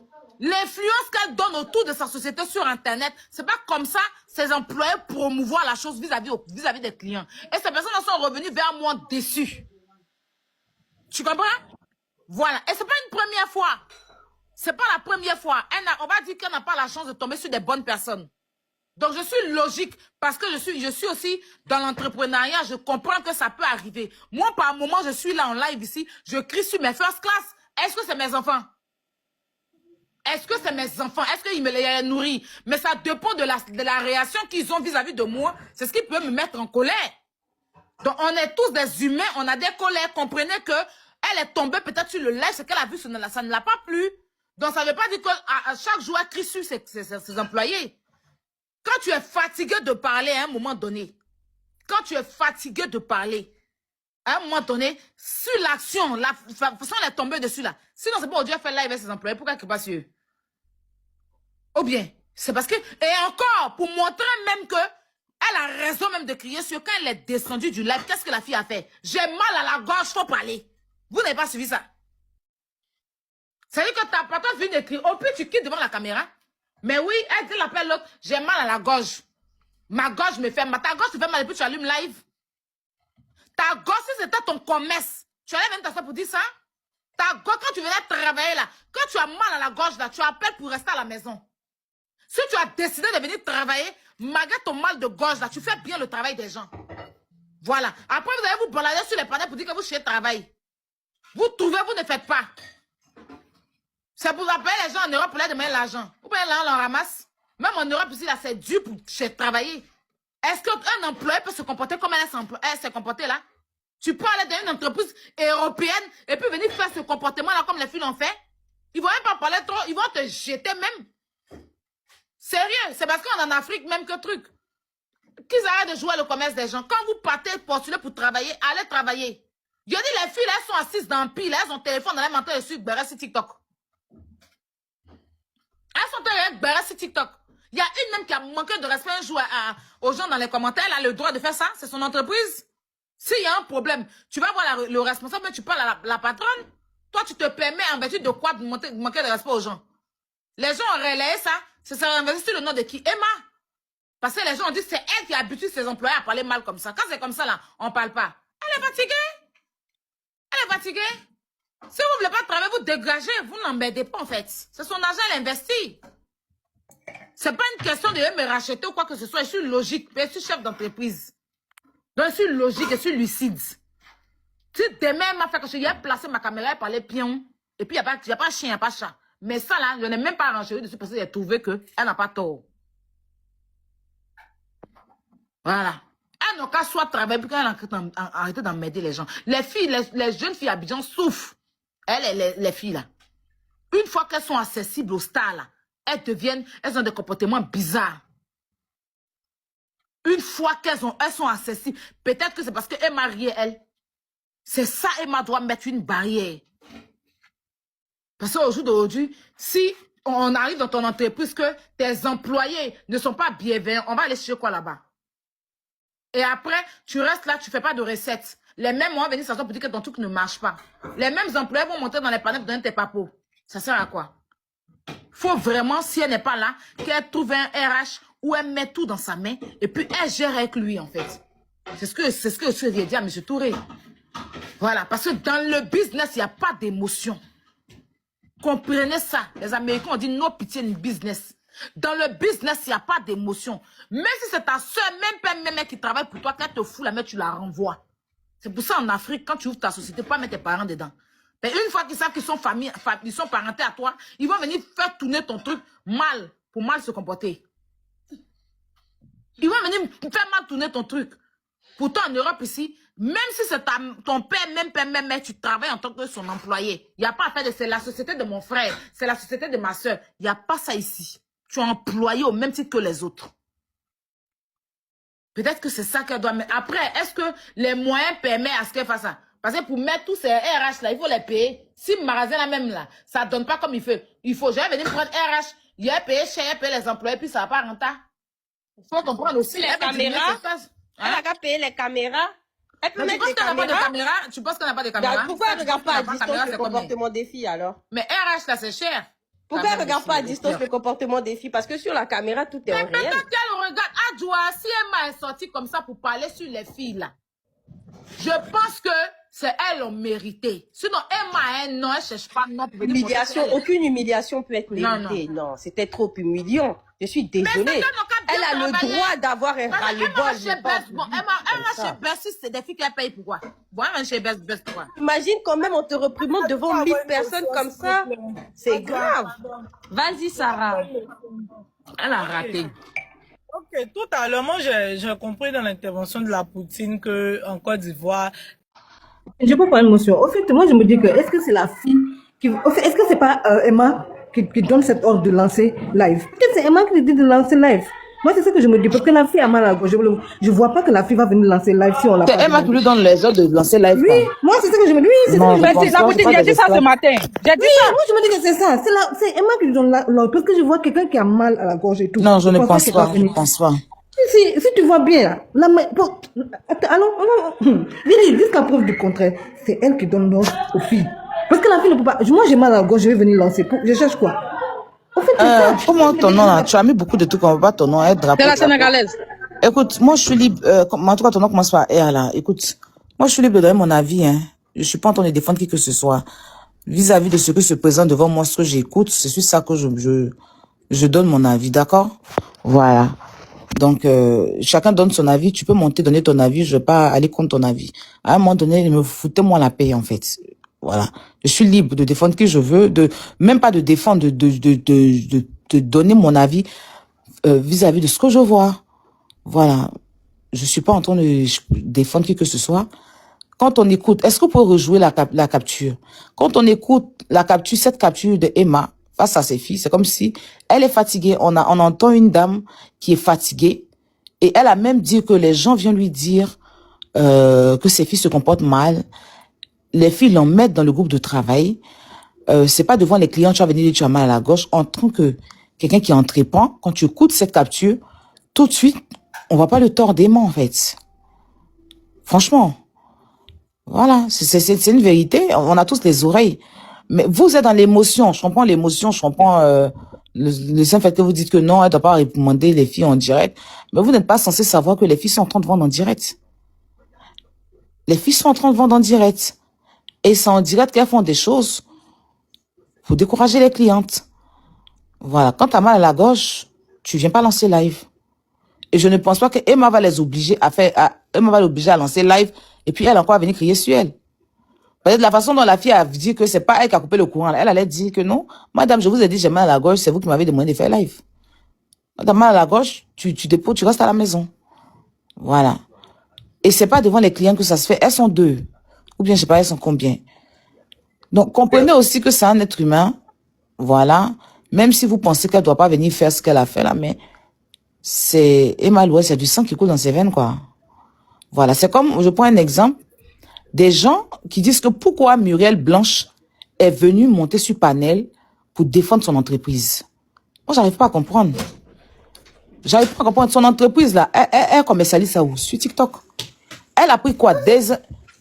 l'influence qu'elle donne autour de sa société sur Internet, c'est pas comme ça ses employés promouvoir la chose vis-à-vis des clients. Et ces personnes sont revenues vers moi déçues. Tu comprends? Voilà. Et c'est pas une première fois. C'est pas la première fois. On va dire qu'elle n'a pas la chance de tomber sur des bonnes personnes. Donc, je suis logique parce que je suis aussi dans l'entrepreneuriat. Je comprends que ça peut arriver. Moi, par moment, je suis là en live ici. Je crie sur mes first class. Est-ce que c'est mes enfants? Est-ce que c'est mes enfants? Est-ce qu'ils me les nourrissent? Mais ça dépend de la réaction qu'ils ont vis-à-vis de moi. C'est ce qui peut me mettre en colère. Donc, on est tous des humains. On a des colères. Comprenez que elle est tombée peut-être sur le live. Ce qu'elle a vu, ça ne l'a pas plu. Donc, ça ne veut pas dire qu'à chaque jour, elle crie sur ses employés. Quand tu es fatigué de parler à un moment donné, à un moment donné, sur l'action, la façon elle est tombée dessus là. Sinon, c'est pas aujourd'hui elle fait live avec ses employés. Pourquoi elle ne crie pas sur eux? Ou bien, c'est parce que... Et encore, pour montrer même que elle a raison même de crier sur quand elle est descendue du live, qu'est-ce que la fille a fait? J'ai mal à la gorge, faut parler. Vous n'avez pas suivi ça? C'est-à-dire que ta patronne vient d'écrire. Au plus tu quittes devant la caméra. Mais oui, elle dit l'appelle l'autre. J'ai mal à la gorge. Ma gorge me fait mal. Ta gorge te fait mal et puis tu allumes live. Ta gorge, si c'était ton commerce, tu allais venir t'asseoir pour dire ça? Ta gorge, quand tu venais travailler là, quand tu as mal à la gorge là, tu appelles pour rester à la maison. Si tu as décidé de venir travailler, malgré ton mal de gorge là, tu fais bien le travail des gens. Voilà. Après, vous allez vous balader sur les panneaux pour dire que vous cherchez travail. Vous trouvez, vous ne faites pas. C'est pour appeler les gens en Europe pour leur demander l'argent. Ou bien là, on en ramasse. Même en Europe, ici, là, c'est dur pour travailler. Est-ce qu'un employé peut se comporter comme elle s'est comportée là? Tu peux aller dans une entreprise européenne et puis venir faire ce comportement-là comme les filles l'ont fait? Ils vont même pas parler trop, ils vont te jeter même. Sérieux, c'est parce qu'on est en Afrique même que truc. Qu'ils arrêtent de jouer le commerce des gens. Quand vous partez postuler pour travailler, allez travailler. Je dis, les filles, là, elles sont assises dans le pile, elles ont téléphone dans les mentales dessus, barrées sur TikTok. Elles sont barrées sur TikTok. Il y a une même qui a manqué de respect un jour aux gens dans les commentaires, elle a le droit de faire ça, c'est son entreprise. S'il y a un problème, tu vas voir le responsable, mais tu parles à la patronne. Toi, tu te permets en vertu de quoi de manquer de respect aux gens. Les gens ont relayé ça, c'est ça investi sur le nom de qui? Emma. Parce que les gens ont dit c'est elle qui habitue ses employés à parler mal comme ça. Quand c'est comme ça, là, on ne parle pas. Elle est fatiguée. Elle est fatigué? Si vous ne voulez pas travailler, vous dégagez, vous n'embêtez pas en fait. C'est son argent, elle investit. C'est pas une question de me racheter ou quoi que ce soit. Je suis logique, je suis chef d'entreprise. Donc je suis logique, je suis lucide. Si demain m'a fait que j'ai placé ma caméra et parlé pion, et puis il n'y a pas chien, il n'y a pas chat. Mais ça là, je n'ai même pas arrangé dessus parce que j'ai trouvé qu'elle n'a pas tort. Voilà. Elle n'a qu'à soit travailler puis qu'elle a arrêté d'emmerder les gens. Les filles, les jeunes filles à Abidjan souffrent. Les filles là. Une fois qu'elles sont accessibles aux stars là, elles ont des comportements bizarres. Une fois qu'elles sont accessibles, peut-être que c'est parce qu'elle est mariée, elle. C'est ça, Emma doit mettre une barrière. Parce qu'au jour d'aujourd'hui, si on arrive dans ton entreprise que tes employés ne sont pas bienveillants, on va aller chercher quoi là-bas? Et après, tu restes là, tu ne fais pas de recettes. Les mêmes vont venir s'asseoir pour dire que ton truc ne marche pas. Les mêmes employés vont monter dans les panneaux pour donner tes papos. Ça sert à quoi? Faut vraiment, si elle n'est pas là, qu'elle trouve un RH où elle met tout dans sa main et puis elle gère avec lui, en fait. C'est ce que je viens de dire à M. Touré. Voilà, parce que dans le business, il n'y a pas d'émotion. Comprenez ça. Les Américains ont dit no pitié in business. Dans le business, il n'y a pas d'émotion. Même si c'est ta soeur, même mec qui travaille pour toi, quand elle te fout la main, tu la renvoies. C'est pour ça en Afrique, quand tu ouvres ta société, pas mettre tes parents dedans. Mais une fois qu'ils savent qu'ils sont ils sont parentés à toi, ils vont venir faire tourner ton truc mal, pour mal se comporter. Ils vont venir faire mal tourner ton truc. Pourtant, en Europe ici, même si c'est ton père, même, tu travailles en tant que son employé. Il n'y a pas à faire de c'est la société de mon frère, c'est la société de ma soeur. Il n'y a pas ça ici. Tu es employé au même titre que les autres. Peut-être que c'est ça qu'elle doit mettre. Après, est-ce que les moyens permettent à ce qu'elle fasse ça? Parce que pour mettre tous ces RH là, il faut les payer. Si le magasin là même là, ça ne donne pas comme il faut. Il faut jamais venir prendre RH. Il a payé cher, il a payé les employés, puis ça va pas rentable. Il faut comprendre aussi. Les caméras, elle a qu'à payer les caméras. Elle peut mettre des caméras. Tu penses qu'on n'a pas de caméras? Pourquoi elle ne regarde pas à distance le comportement des filles alors? Mais RH là, c'est cher. Pourquoi elle ne regarde pas à distance le comportement des filles? Parce que sur la caméra, tout est en réel. Mais peut-être qu'elle regarde. Adjoua, si Emma est sortie comme ça pour parler sur les filles là, je pense que c'est elles qui ont mérité. Sinon, Emma, non, elle ne cherche pas non. Humiliation, aucune humiliation peut être méritée. Non, c'était trop humiliant. Je suis désolée. Elle a le droit d'avoir un ras-le-bol. Emma chez Bessie, c'est des filles qu'elle paye pourquoi? Bon, Emma chez Bessie, pourquoi? Imagine quand même, on te reprimande devant 1000 personnes comme ça. C'est grave. Vas-y, Sarah. Elle a raté. Ok, tout à l'heure, moi, j'ai compris dans l'intervention de la Poutine qu'en Côte d'Ivoire... Je peux pas l'émotion. Au fait, moi, je me dis que est-ce que c'est la fille qui... Est-ce que c'est pas Emma qui donne cette ordre de lancer live? Peut-être c'est Emma qui lui dit de lancer live. Moi, c'est ça que je me dis, parce que la fille a mal à la gauche. Je vois pas que la fille va venir lancer live si on l'a pas. C'est Emma qui lui donne les ordres de lancer live. Oui, moi, c'est ça que je me dis. Oui, c'est ça que je me dis. La Poutine, j'ai dit ça ce matin. J'ai dit ça. Moi, je me dis que c'est ça. C'est Emma qui lui donne l'ordre. Parce que je vois quelqu'un qui a mal à la gorge et tout. Non, je ne pense pas. Je ne pense pas. Si tu vois bien, là, allons, jusqu'à preuve du contraire, c'est elle qui donne l'ordre aux filles. Parce que la fille ne peut pas. Moi, j'ai mal à la gorge, je vais venir lancer. Je cherche quoi? En fait, comment ton nom là? Tu as mis beaucoup de trucs, on ne va pas ton nom, drapeau. C'est la sénégalaise. Écoute, moi je suis libre. En tout cas, ton nom commence par R là. Écoute, moi je suis libre de donner mon avis. Hein. Je suis pas en train de défendre qui que ce soit. Vis-à-vis de ce que se présente devant moi, ce que j'écoute, c'est sur ça que je donne mon avis, d'accord? Voilà. Donc, chacun donne son avis. Tu peux monter, donner ton avis. Je vais pas aller contre ton avis. À un moment donné, me foutez-moi la paix, en fait. Voilà. Je suis libre de défendre qui je veux, même pas de défendre, de donner mon avis, vis-à-vis de ce que je vois. Voilà. Je suis pas en train de défendre qui que ce soit. Quand on écoute, est-ce qu'on peut rejouer la capture? Quand on écoute la capture, cette capture de Emma, face à ses filles, c'est comme si elle est fatiguée. On entend une dame qui est fatiguée et elle a même dit que les gens viennent lui dire que ses filles se comportent mal. Les filles l'en mettent dans le groupe de travail. C'est pas devant les clients, tu vas venir dire tu as mal à la gauche. En tant que quelqu'un qui est entreprend, quand tu écoutes cette capture, tout de suite, on voit pas le tort d'Emma en fait. Franchement. Voilà, c'est une vérité. On a tous les oreilles. Mais vous êtes dans l'émotion. Je comprends l'émotion, je comprends le simple fait que vous dites que non, elle ne doit pas réprimander les filles en direct. Mais vous n'êtes pas censé savoir que les filles sont en train de vendre en direct. Les filles sont en train de vendre en direct. Et c'est en direct qu'elles font des choses pour décourager les clientes. Voilà, quand tu as mal à la gorge, tu viens pas lancer live. Et je ne pense pas que Emma va les obliger à faire, Emma va l'obliger à lancer live, et puis elle encore va venir crier sur elle. Peut-être de la façon dont la fille a dit que c'est pas elle qui a coupé le courant, elle allait dire que non, madame, je vous ai dit j'ai mal à la gorge, c'est vous qui m'avez demandé de faire live. Quand t'as mal à la gorge, tu déposes, tu restes à la maison. Voilà. Et c'est pas devant les clients que ça se fait, elles sont 2. Ou bien je sais pas, elles sont combien. Donc comprenez aussi que c'est un être humain, voilà, même si vous pensez qu'elle doit pas venir faire ce qu'elle a fait là, mais c'est Emma Louès, il y a du sang qui coule dans ses veines, quoi. Voilà, c'est comme, je prends un exemple, des gens qui disent que pourquoi Muriel Blanche est venue monter sur panel pour défendre son entreprise. Moi, j'arrive pas à comprendre. J'arrive pas à comprendre. Son entreprise, là, elle commercialise ça où? Sur TikTok. Elle a pris quoi?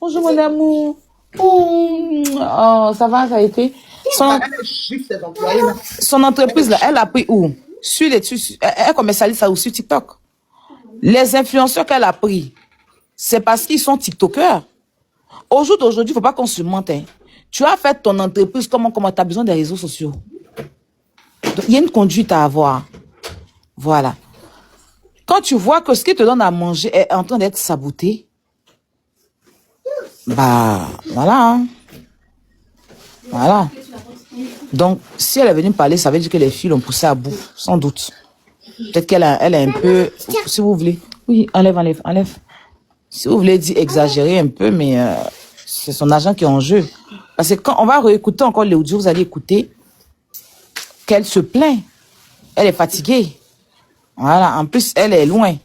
Bonjour, mon amour. Oh, ça va, ça a été? Son entreprise, là, elle a pris où? Elle commercialise ça où? Sur TikTok. Les influenceurs qu'elle a pris, c'est parce qu'ils sont TikTokers. Au jour d'aujourd'hui, il ne faut pas qu'on se mente. Hein. Tu as fait ton entreprise, comment tu as besoin des réseaux sociaux. Donc, il y a une conduite à avoir. Voilà. Quand tu vois que ce qui te donne à manger est en train d'être saboté, bah, voilà. Hein. Voilà. Donc, si elle est venue me parler, ça veut dire que les filles l'ont poussée à bout, sans doute. Peut-être qu'elle elle est un peu, si vous voulez. Oui, enlève. Si vous voulez dire exagérer un peu, mais c'est son argent qui est en jeu. Parce que quand on va réécouter encore l'audio, vous allez écouter qu'elle se plaint. Elle est fatiguée. Voilà. En plus, elle est loin.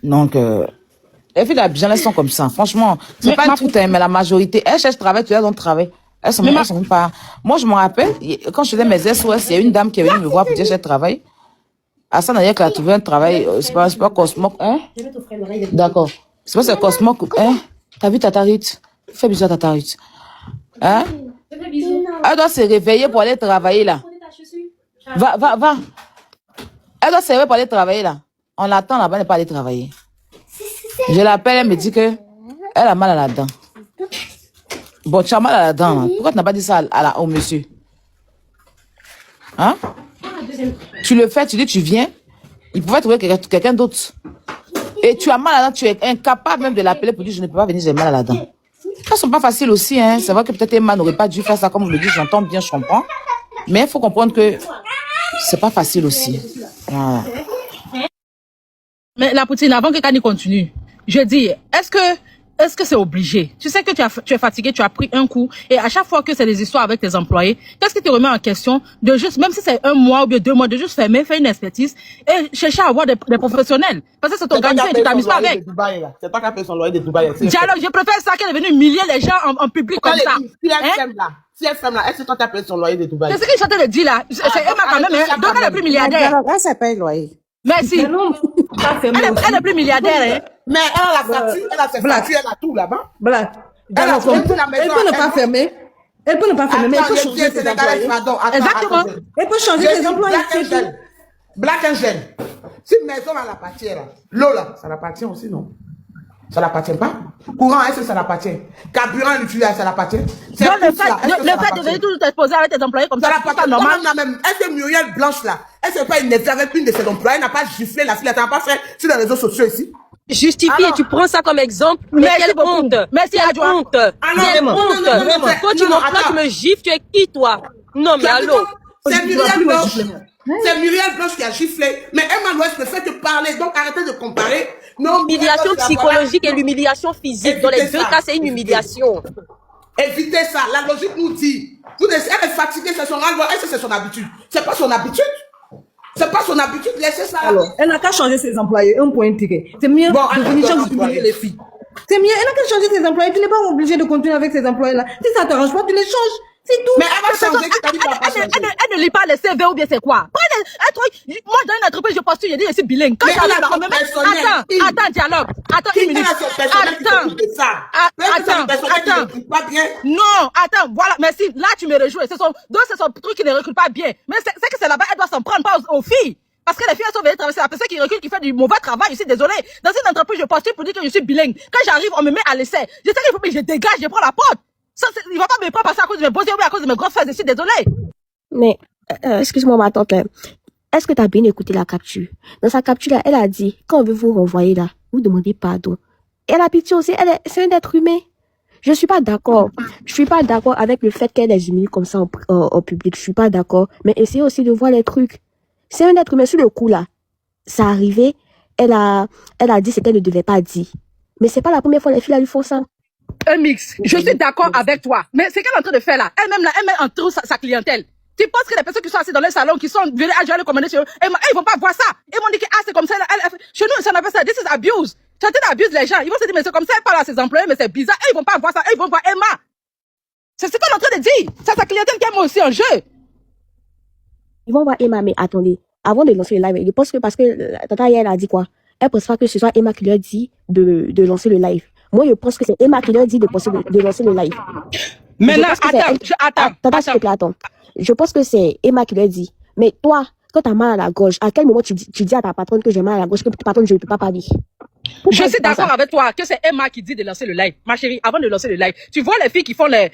Donc, les filles d'Abidjan, elles sont comme ça. Franchement, c'est pas tout, mais la majorité, elles cherchent travail, tu as dans le travail. Elles sont même pas. Moi, je me rappelle, quand je faisais mes SOS, il y a une dame qui est venue me voir pour dire j'ai travail. Hassan Ayak a trouvé un travail, c'est pas Cosmo, hein? D'accord. C'est pas c'est Cosmo, hein? T'as vu Tatarite? Fais bisous à Tatarite. Hein? Elle doit se réveiller pour aller travailler là. Va. Elle doit se réveiller pour aller travailler là. On l'attend là-bas, elle n'est pas allée travailler. Je l'appelle, elle me dit que elle a mal à la dent. Bon, tu as mal à la dent, là. Pourquoi tu n'as pas dit ça au monsieur? Hein? Tu le fais, tu dis tu viens, il pouvait trouver quelqu'un d'autre. Et tu as mal à la dent, tu es incapable même de l'appeler pour dire je ne peux pas venir, j'ai mal à la dent. Ça ne sont pas faciles aussi, hein. C'est vrai que peut-être Emma n'aurait pas dû faire ça comme vous le dites, j'entends bien, je comprends. Mais il faut comprendre que c'est pas facile aussi. Voilà. Mais la poutine, avant que Kani continue, je dis, est-ce que c'est obligé? Tu sais que tu es fatigué, tu as pris un coup, et à chaque fois que c'est des histoires avec tes employés, qu'est-ce qui te remet en question de juste, même si c'est 1 mois ou bien 2 mois, de juste faire une expertise et chercher à avoir des professionnels? Parce que c'est ton organisé, tu t'amuses pas avec. C'est pas qu'elle paye son loyer de Dubaï. Dialogue, je préfère ça qu'elle est venue humilier les gens en public comme ça. Si elle ferme là, est-ce que toi t'as payé son loyer de Dubaï? C'est ce que j'étais de dire là. C'est Emma quand même, donc elle est plus milliardaire. Elle s'est payé le loyer. Merci. Elle est plus milliardaire, hein. Mais elle a la facture, elle a ses factures, elle a tout là-bas. Black. Elle peut ne pas fermer. Elle peut ne pas fermer, mais elle peut changer ses employés. Exactement. Elle peut changer ses employés. Black Angel. Si maison elle appartient là, l'eau là, ça l'appartient aussi, non? Ça l'appartient pas? Courant, est-ce que ça l'appartient? Carburant, l'utilisation, ça l'appartient? Donc le fait de venir toujours t'exposer avec tes employés comme ça, c'est pas normal. Est-ce que Muriel Blanche là, est-ce qu'elle pas une avec une de ses employés, n'a pas giflé la fille, elle n'a pas fait sur les réseaux sociaux ici? Justifie et tu prends ça comme exemple. Mais quelle honte! Merci, quelle honte! Quelle honte! Toi, tu m'emploies, tu me gifles, tu es qui toi? Non, mais allô? C'est Muriel Blanche. C'est Muriel Blanche qui a giflé. Mais Emma Louès ne fait que parler, donc arrêtez de comparer. L'humiliation psychologique et l'humiliation physique. Dans les deux cas, c'est une humiliation. Évitez ça. La logique nous dit. Elle est fatiguée, c'est son rôle. Est-ce que c'est son habitude? C'est pas son habitude. C'est pas son habitude, laissez ça. Alors, elle n'a qu'à changer ses employés, un point tiré. C'est mieux de venir changer les filles. C'est mieux, elle n'a qu'à changer ses employés. Tu n'es pas obligé de continuer avec ces employés-là. Si ça ne t'arrange pas, tu les changes. C'est tout. Mais elle va changer, elle ne lit pas les CV ou bien c'est quoi? Prenez un truc. Moi, dans une entreprise, je postule, je dis, je suis bilingue. Quand j'arrive quand même. Attends, dialogue. Attends, une minute. Attends. Non, attends, voilà, merci. Là, tu me rejoins. Donc, c'est son truc qui ne recrute pas bien. Mais c'est que c'est là-bas, elle doit s'en prendre, pas aux filles. Parce que les filles elles sont venues travailler, c'est la personne qui recule, qui fait du mauvais travail. Je suis désolée. Dans une entreprise, je postule pour dire que je suis bilingue. Quand j'arrive, on me met à l'essai. Je sais qu'il faut que je dégage, je prends la porte. Ça, il va pas me prendre passer à cause de mes beaux yeux ou à cause de mes grosses fesses. Je suis désolée. Mais, excuse-moi, ma tante, est-ce que tu as bien écouté la capture? Dans sa capture, là, elle a dit, quand on veut vous renvoyer là, vous demandez pardon. Et elle a pitié aussi, c'est un être humain. Je suis pas d'accord. Je suis pas d'accord avec le fait qu'elle est humiliée comme ça en public. Je suis pas d'accord. Mais essayez aussi de voir les trucs. C'est un être humain sur le coup là. Ça arrivé. Elle a dit ce qu'elle ne devait pas dire. Mais c'est pas la première fois que les filles lui font ça. Un mix. Je suis d'accord avec toi. Mais c'est qu'elle est en train de faire là. Elle-même là, elle met en trop sa clientèle. Tu penses que les personnes qui sont assises dans le salon, qui sont venues à le commander sur eux, ils vont pas voir ça. Ils vont dire que c'est comme ça. Chez nous, ça n'appelle ça. This is abuse. Tu as abuse les gens. Ils vont se dire, mais c'est comme ça, elle parle à ses employés, mais c'est bizarre. Ils vont pas voir ça. Ils vont voir Emma. C'est ce qu'on est en train de dire. C'est sa clientèle qui aime aussi en jeu. Ils vont voir Emma, mais attendez. Avant de lancer le live, je pense que parce que Tata elle a dit quoi? Elle pense pas que ce soit Emma qui leur dit de lancer le live. Moi, je pense que c'est Emma qui leur dit de lancer le live. Maintenant, attends. Tata, s'il te plaît, attends. Je pense que c'est Emma qui leur dit. Mais toi, quand tu as mal à la gorge, à quel moment tu dis à ta patronne que j'ai mal à la gorge, que ta patronne, je ne peux pas parler? Je suis d'accord avec toi que c'est Emma qui dit de lancer le live. Ma chérie, avant de lancer le live, tu vois les filles qui font les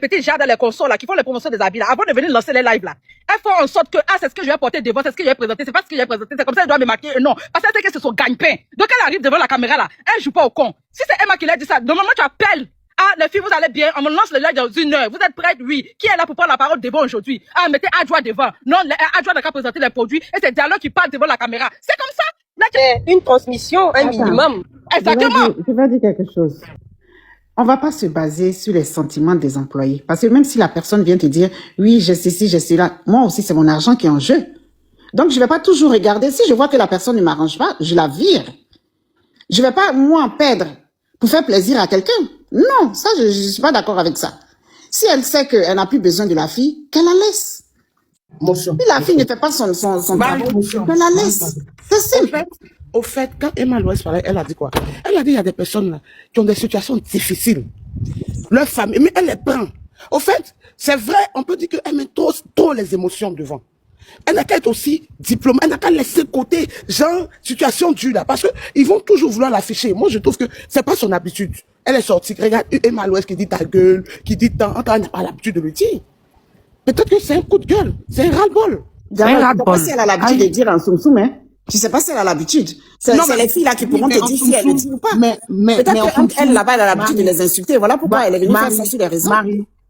petits jardins, les consoles, là, qui font les promotions des habits, là, avant de venir lancer les lives, là. Elles font en sorte que, c'est ce que je vais porter devant, c'est ce que je vais présenter, c'est pas ce que je vais présenter, c'est comme ça, elle doit me maquiller, non. Parce qu'elle sait que c'est son gagne-pain. Donc, elle arrive devant la caméra, là. Elle joue pas au con. Si c'est Emma qui l'a dit ça, normalement, tu appelles. Ah, les filles, vous allez bien, on me lance le live dans 1 heure. Vous êtes prêtes? Oui. Qui est là pour prendre la parole devant aujourd'hui? Ah, mettez Adjoa devant. Non, Adjoa n'a qu'à présenter les produits et c'est Dialogue qui parle devant la caméra. C'est comme ça. C'est une transmission, un minimum. Exactement. Je vais dire quelque chose. On va pas se baser sur les sentiments des employés. Parce que même si la personne vient te dire, oui, j'ai ceci, j'ai cela, moi aussi, c'est mon argent qui est en jeu. Donc, je vais pas toujours regarder. Si je vois que la personne ne m'arrange pas, je la vire. Je vais pas, moi, en perdre pour faire plaisir à quelqu'un. Non, ça, je suis pas d'accord avec ça. Si elle sait qu'elle n'a plus besoin de la fille, qu'elle la laisse. Si la fille ne fait pas son travail, qu'elle la laisse. C'est simple. Au fait, quand Emma Loès parlait, elle a dit quoi? Elle a dit il y a des personnes là, qui ont des situations difficiles. Leur famille, mais elle les prend. Au fait, c'est vrai, on peut dire qu'elle met trop les émotions devant. Elle n'a qu'à être aussi diplômée, elle n'a qu'à laisser côté, genre, situation dure là, parce qu'ils vont toujours vouloir l'afficher. Moi, je trouve que c'est pas son habitude. Elle est sortie, regarde Emma Loès qui dit ta gueule, qui dit tant, elle n'a pas l'habitude de le dire. Peut-être que c'est un coup de gueule, c'est un ras-le-bol. C'est un ras-le-bol. Si elle a l'habitude de dire en soum-soum, hein. Je sais pas si elle a l'habitude. C'est les filles là qui pourront te dire si elle le dit ou pas. Peut-être qu'elle là-bas, elle a l'habitude de les insulter. Voilà pourquoi elle est venue faire ça sur les réseaux.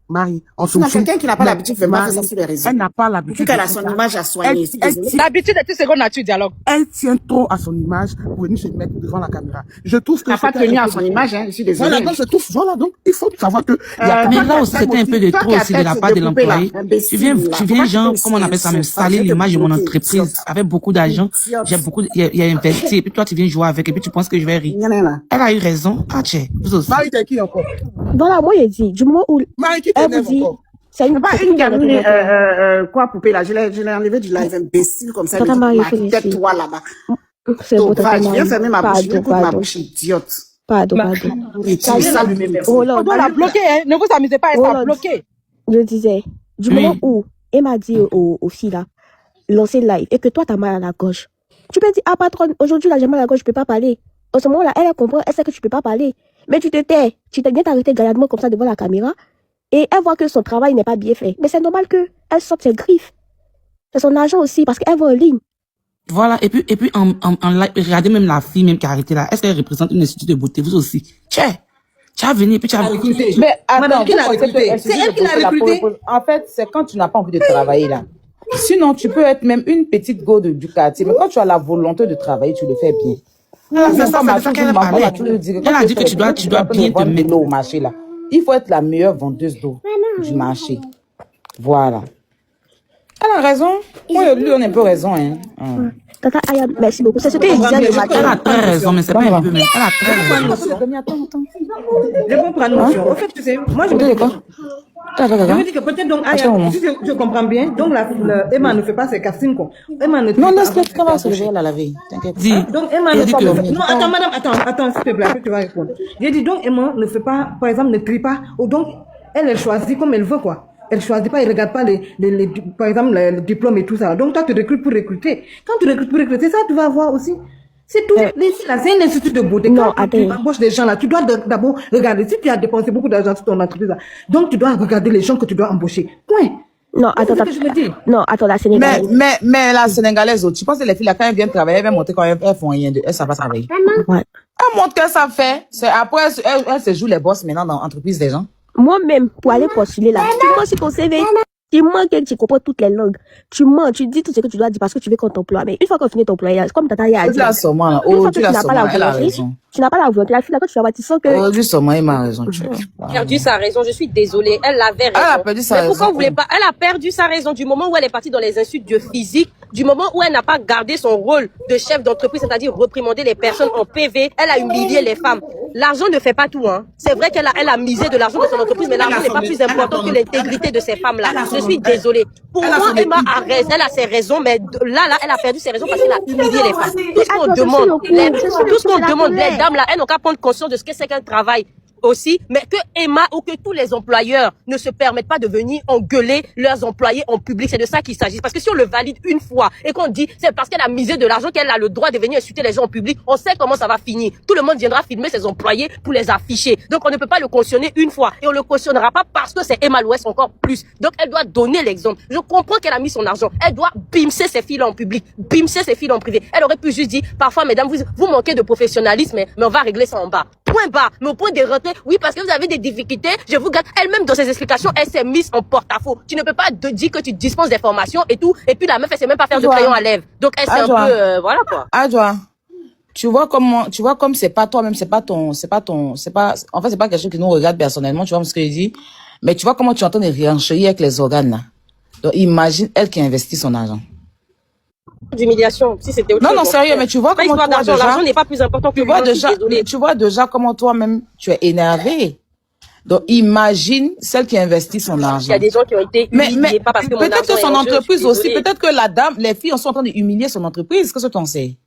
Marie, quelqu'un qui n'a pas l'habitude de faire ça sur les réseaux. Elle n'a pas l'habitude. Qu'elle a son image à soigner. L'habitude est une seconde nature, Dialogue. Elle tient trop à son image pour venir se mettre devant la caméra. Je trouve que elle n'a pas tenu à son image, hein. Je suis désolée. Voilà, donc je trouve, voilà, donc il faut savoir que. Mais là aussi, c'était un peu de trop aussi de la part de l'employé. Tu viens, genre, comment on appelle ça, me salir l'image de mon entreprise avec beaucoup d'argent. Il y a investi, et puis toi, tu viens jouer avec, et puis tu penses que je vais rire. Elle a eu raison. Ah, tiens, vous aussi. Marie, t'es qui encore? Voilà, moi, j'ai dit, du moment où. Marie, qui t'énerve encore? C'est pas une gamine, quoi, poupée, là. Je l'ai enlevé du live imbécile, comme ça. Tais-toi là-bas. C'est bon, je viens fermer ma bouche. Écoute ma bouche, idiote. Pardon. On doit la bloquer, hein. Ne vous amusez pas, elle sera bloquée. Je disais, du moment où Emma dit aux filles là, lancer le live, et que toi, t'as mal à la gorge, tu peux dire, ah, patronne, aujourd'hui, là, j'ai mal à la gorge, je peux pas parler. En ce moment-là, elle comprend, elle sait que tu peux pas parler. Mais tu te tais, tu t'es bien t'arrêter gaillardement comme ça devant la caméra. Et elle voit que son travail n'est pas bien fait. Mais c'est normal qu'elle sorte ses griffes. C'est son argent aussi, parce qu'elle va en ligne. Voilà, et puis en live, regardez même la fille même qui a arrêté là. Est-ce qu'elle représente une institut de beauté? Vous aussi. Tu as venu, puis tu as recruté. Mais attends, c'est elle qui l'a recruté. En fait, c'est quand tu n'as pas envie de travailler là. Sinon, tu peux être même une petite go du quartier. Mais quand tu as la volonté de travailler, tu le fais bien. C'est ça qu'elle a parlé. Elle a dit que tu dois bien te mettre au marché là. Il faut être la meilleure vendeuse d'eau du marché. Voilà. Elle a raison. Moi, lui, on a un peu raison. Hein. Tata Aya, merci beaucoup. C'est ce que je disais le matin. Elle a très raison, mais c'est pas un peu. Mais elle a très raison. Attends. Je vais prendre notion. En fait, tu sais, moi, je me dis quoi? Je me dis que peut-être donc, si je comprends bien, donc Emma ne fait pas ses castings, quoi. Emma ne non, laisse-le, comment se lever la laver. T'inquiète. Donc, Emma ne fait pas. Non, attends, madame, attends, s'il te plaît, après tu vas répondre. J'ai dit donc, Emma ne fait pas, par exemple, ne crie pas, ou donc, elle choisit comme elle veut, quoi. Elle choisit pas, elle regarde pas par exemple, les diplômes et tout ça. Donc, toi, tu recrutes pour recruter. Quand tu recrutes pour recruter, ça, tu vas avoir aussi. C'est tout. C'est un institut de beauté. Quand tu embauches des gens là, tu dois d'abord regarder si tu as dépensé beaucoup d'argent sur ton entreprise là. Donc, tu dois regarder les gens que tu dois embaucher. Point. Non, attends, C'est ce que je me dis. Non, attends, la Sénégalaise. Mais la Sénégalaise, tu penses que les filles là, quand elles viennent travailler, elles viennent montrer quand elles font rien elles savent pas travailler. Ouais. Elles montrent qu'elles savent faire. Après, elles se jouent les boss maintenant dans l'entreprise des gens. Moi-même, pour aller postuler là, tu mens sur ton CV. Tu mens que tu comprends toutes les langues. Tu mens, tu dis tout ce que tu dois dire parce que tu veux qu'on t'emploie. Mais une fois qu'on finit ton employage, comme Tata a dit, Tu n'as pas la volonté. La fille là, quand tu vas voir, tu sens que... Aujourd'hui, seulement, il m'a raison. Elle a perdu sa raison, je suis désolée. Elle avait raison. Elle a perdu sa raison. Pourquoi vous voulez pas? Elle a perdu sa raison du moment où elle est partie dans les insultes de physique, du moment où elle n'a pas gardé son rôle de chef d'entreprise, c'est-à-dire reprimander les personnes en PV. Elle a humilié les femmes. L'argent ne fait pas tout, hein. C'est vrai qu'elle a misé de l'argent dans son entreprise, mais l'argent n'est pas plus important que l'intégrité de ces femmes-là. Je suis désolée. Pour moi, Emma a raison, elle a ses raisons, mais là, elle a perdu ses raisons parce qu'elle a humilié les femmes. Tout ce qu'on demande, les dames là, elles n'ont qu'à prendre conscience de ce que c'est qu'un travail aussi, mais que Emma ou que tous les employeurs ne se permettent pas de venir engueuler leurs employés en public. C'est de ça qu'il s'agit. Parce que si on le valide une fois et qu'on dit c'est parce qu'elle a misé de l'argent qu'elle a le droit de venir insulter les gens en public, on sait comment ça va finir. Tout le monde viendra filmer ses employés pour les afficher. Donc on ne peut pas le cautionner une fois et on le cautionnera pas parce que c'est Emma Louès encore plus. Donc elle doit donner l'exemple. Je comprends qu'elle a mis son argent. Elle doit bimser ses filles en public, bimser ses filles en privé. Elle aurait pu juste dire parfois mesdames vous manquez de professionnalisme, mais on va régler ça en bas. Point barre. Mais au point de rentrer, oui, parce que vous avez des difficultés, je vous garde. Elle-même, dans ses explications, elle s'est mise en porte-à-faux. Tu ne peux pas dire que tu dispenses des formations et tout, et puis la meuf, elle sait même pas faire de crayon à lèvres. Donc, elle, c'est un peu, voilà, quoi. Adjoa, tu vois comme c'est pas toi-même, en fait, c'est pas quelque chose qui nous regarde personnellement, tu vois ce que je dis. Mais tu vois comment tu entends des riencheries avec les organes, là. Donc, imagine elle qui investit son argent. D'humiliation, si c'était autre chose. Non, sérieux, mais tu vois comment toi déjà... L'argent n'est pas plus important que tu vois déjà comment toi-même, tu es énervé. Donc, imagine celle qui investit son argent. Il y a des gens qui ont été humiliés, pas parce que mon peut-être que son argent entreprise aussi, peut-être que les filles sont en train d'humilier son entreprise. Qu'est-ce que tu en sais?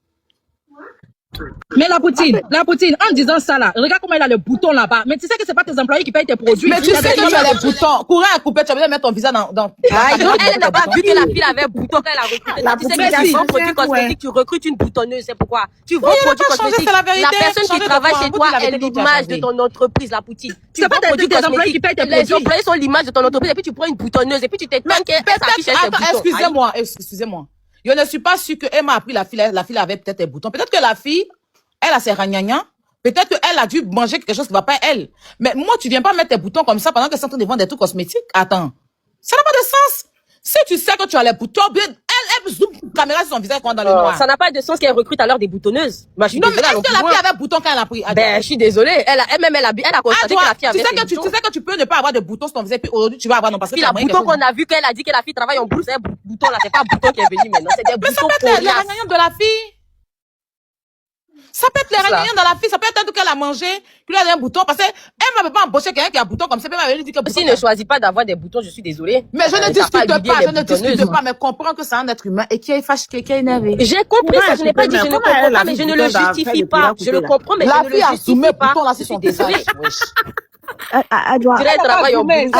Mais la poutine, en disant ça là, regarde comment il a le bouton là-bas. Mais tu sais que c'est pas tes employés qui payent tes produits. Mais tu sais que tu as les boutons. Courir à couper, tu vas bien mettre ton visa dans... Elle n'a pas vu que la fille avait un bouton quand elle a recruté. Tu sais que tu vends produit cosmétique, tu recrutes une boutonneuse, c'est pourquoi. Tu vends produit cosmétique. La personne qui travaille chez toi est l'image de ton entreprise, la poutine. C'est pas tes employés qui payent tes produits. Les employés sont l'image de ton entreprise et puis tu prends une boutonneuse et puis tu t'étonnes qu'elle s'affiche avec ses boutons. Excusez-moi. Je ne suis pas sûre que Emma a pris la fille avait peut-être des boutons. Peut-être que la fille, elle a ses ragnagnas. Peut-être qu'elle a dû manger quelque chose qui va pas elle. Mais moi, tu viens pas mettre tes boutons comme ça pendant qu'elle est en train de vendre des trucs cosmétiques. Attends. Ça n'a pas de sens. Si tu sais que tu as les boutons, elle zoom caméra sur son visage dans le noir. Ça n'a pas de sens qu'elle recrute alors des boutonneuses. Non, mais est-ce que la fille avait boutons quand elle a pris? Ben, je suis désolée. Elle a constaté que la fille avait tu sais que tu peux ne pas avoir de boutons sur ton visage, puis aujourd'hui tu vas avoir, non, parce que la bouton qu'on a vu qu'elle a dit que la fille travaille en bourse, c'est un bouton là, c'est pas un bouton qui est venu maintenant, c'est des boutons. Mais ça peut être les ragnagnas de la fille. Ça peut être les ragnagnas de la fille, ça peut être un truc qu'elle a mangé, qu'il a un bouton, parce qu'elle ne peut pas embaucher quelqu'un qui a un bouton comme ça, elle lui dit que bouton. S'il ne choisit pas d'avoir des boutons, je suis désolée. Mais je ne discute pas, mais comprends que c'est un être humain et qui est fâché, qui est énervé. J'ai compris ça, je n'ai pas dit je ne comprends pas, mais je ne le justifie pas. Je le comprends, mais je ne le justifie pas. Bouton là, c'est son désolée. Adjoa. Elle travaille en bourse.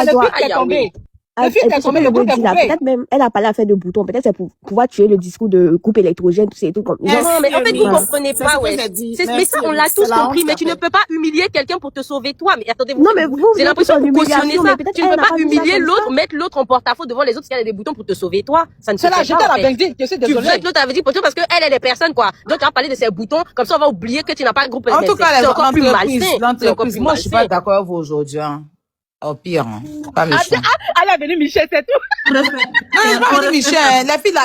Peut-être même, elle a pas l'affaire de bouton. Peut-être c'est pour pouvoir tuer le discours de coupe électrogène, tout ces trucs comme. Non, mais en fait, vous comprenez pas, ouais. Mais ça, on l'a tous compris. Mais tu ne peux pas humilier quelqu'un pour te sauver toi. Mais attendez, non, mais vous, Tu ne peux pas humilier l'autre, mettre l'autre en porte-à-faux devant les autres parce qu'elle a des boutons pour te sauver toi. Ça ne se fait pas. Je t'avais dit, je suis désolée. Tu veux que l'autre avait dit pour toi parce qu'elle est des personnes, quoi. Donc, tu vas parler de ces boutons. Comme ça, on va oublier que tu n'as pas de groupe. En tout cas, les entreprises, moi, je suis pas d'accord avec vous aujourd'hui, au pire, pas méchant. Elle est venue Michel, c'est tout. Non, je suis pas venue Michel. Les filles là,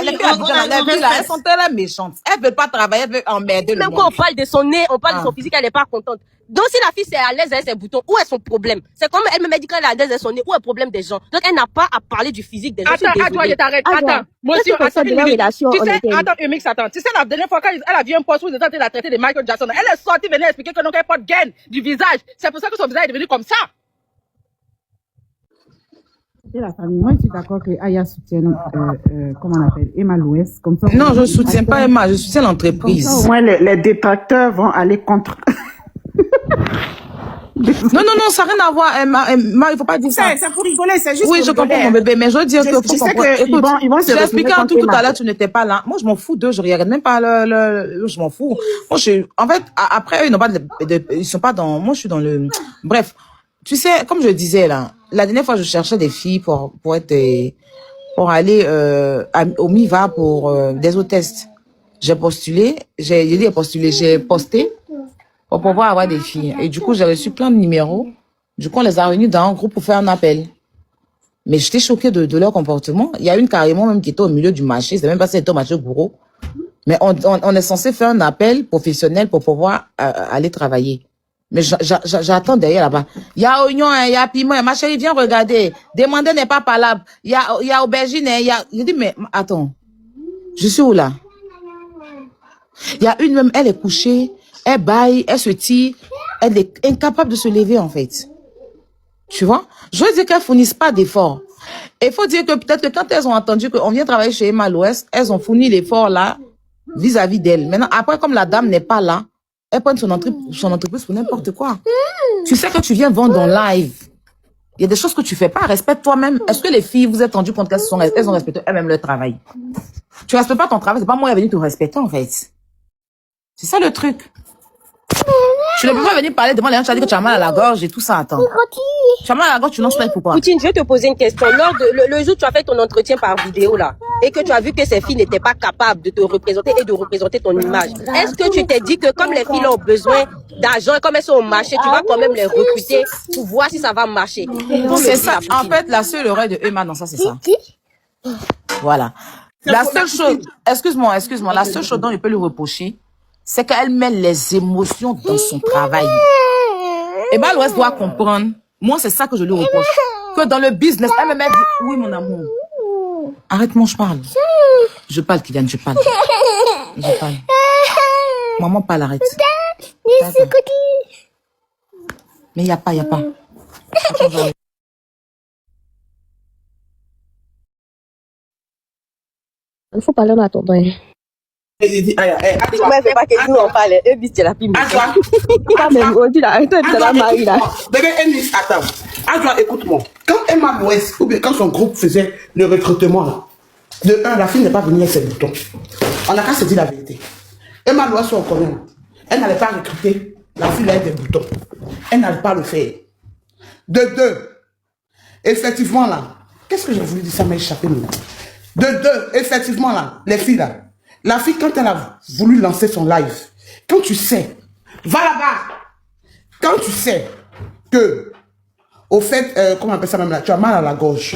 elles sont tellement méchantes. Elles veulent pas travailler, elles veulent emmerder le monde. Même quand on parle de son nez, on parle de son physique, elle est pas contente. Donc, si la fille c'est à l'aise avec ses boutons, où est son problème? C'est comme elle me dit qu'elle est à l'aise avec son nez, où est le problème des gens? Donc, elle n'a pas à parler du physique des gens. Attends, je t'arrête. Attends. Moi aussi, attends une minute. Attends, Umix, attends. Tu sais, la dernière fois, quand elle a vu un poste où ils étaient en train de la traiter de Michael Jackson, elle est sortie venir expliquer que non, qu'elle n'a pas de gaine du visage. C'est pour ça que son visage est devenu comme ça. Et la famille, moi je suis d'accord que Aya soutienne, comment on appelle, Emma Louès, comme ça. Non, je ne soutiens pas Emma, je soutiens l'entreprise. Au moins les détracteurs vont aller contre. Non, ça n'a rien à voir. Il faut pas dire ça. C'est pour rigoler, c'est juste Oui, pour je comprends rigoler. mon bébé, mais je veux dire que Je sais qu'ils vont se j'ai expliqué un truc tout à l'heure, l'heure. tu n'étais pas là. Moi, je m'en fous d'eux, je regarde même pas je m'en fous. Moi, en fait, après, eux, ils n'ont pas ils sont pas dans, moi, je suis dans le, bref. Tu sais, comme je disais, là, la dernière fois, je cherchais des filles pour aller, au MIVA pour, des autotests. J'ai posté pour pouvoir avoir des filles. Et du coup, j'ai reçu plein de numéros. Du coup, on les a réunis dans un groupe pour faire un appel. Mais j'étais choquée de leur comportement. Il y a une carrément même qui était au milieu du marché. C'est même pas si c'était au marché Gouraud. Mais on est censé faire un appel professionnel pour pouvoir aller travailler. Mais j'attends derrière là-bas. Il y a oignon, il y a piment. Ma chérie, viens regarder. Demander n'est pas parlable. Il y a aubergine, Je dis, mais attends. Je suis où là? Il y a une même, elle est couchée. Elle baille, elle se tire. Elle est incapable de se lever en fait. Tu vois? Je veux dire qu'elles fournissent pas d'efforts. Et il faut dire que peut-être que quand elles ont entendu qu'on vient travailler chez Emma l'Ouest, elles ont fourni l'effort là vis-à-vis d'elle. Maintenant, après, comme la dame n'est pas là, elles prennent son entreprise pour n'importe quoi. Tu sais que tu viens vendre en live. Il y a des choses que tu fais pas. Respecte toi-même. Est-ce que les filles, vous êtes rendues compte qu'elles ont respecté elles-mêmes leur travail? Tu respectes pas ton travail, c'est pas moi qui vais venir te respecter en fait. C'est ça le truc. Tu ne peux pas venir parler devant les gens, tu as dit que tu as mal à la gorge et tout ça, attends. Tu as mal à la gorge, tu lances pas pourquoi? Poutine, je vais te poser une question. Lors de le jour où tu as fait ton entretien par vidéo là, et que tu as vu que ces filles n'étaient pas capables de te représenter et de représenter ton image, est-ce que tu t'es dit que comme les filles ont besoin d'argent et comme elles sont au marché, tu vas quand même les recruter pour voir si ça va marcher? C'est ça. En fait, la seule oreille de Emma dans ça, c'est ça. Voilà. La seule chose, excuse-moi, la seule chose dont je peux lui reprocher, c'est qu'elle met les émotions dans son travail. Emma l'Ouest doit comprendre. Moi, c'est ça que je lui reproche. Que dans le business, elle me met... Oui, mon amour. Arrête-moi, je parle. Je parle, Kylian, je parle. Je parle. Maman parle, arrête. Mais il n'y a pas. Il faut parler à ton bain. Tu m'as fait pas que nous on parle. Eux disent c'est la pime. Pas même on dit là, toi tu la marie là. Bébé, attends. Adjoint, écoute-moi. Quand Emma l'Ouest, ou bien quand son groupe faisait le recrutement là, de un, la fille n'est pas venue avec ses boutons. On n'a qu'à se dire la vérité. Emma l'Ouest, on connaît. Elle n'allait pas recruter la fille avec des boutons. Elle n'allait pas le faire. De deux, effectivement là, qu'est-ce que j'ai voulu dire, ça m'a échappé maintenant. De deux, effectivement là, les filles là, la fille quand elle a voulu lancer son live, quand tu sais, va là-bas, quand tu sais que, au fait, comment on appelle ça même là, tu as mal à la gorge,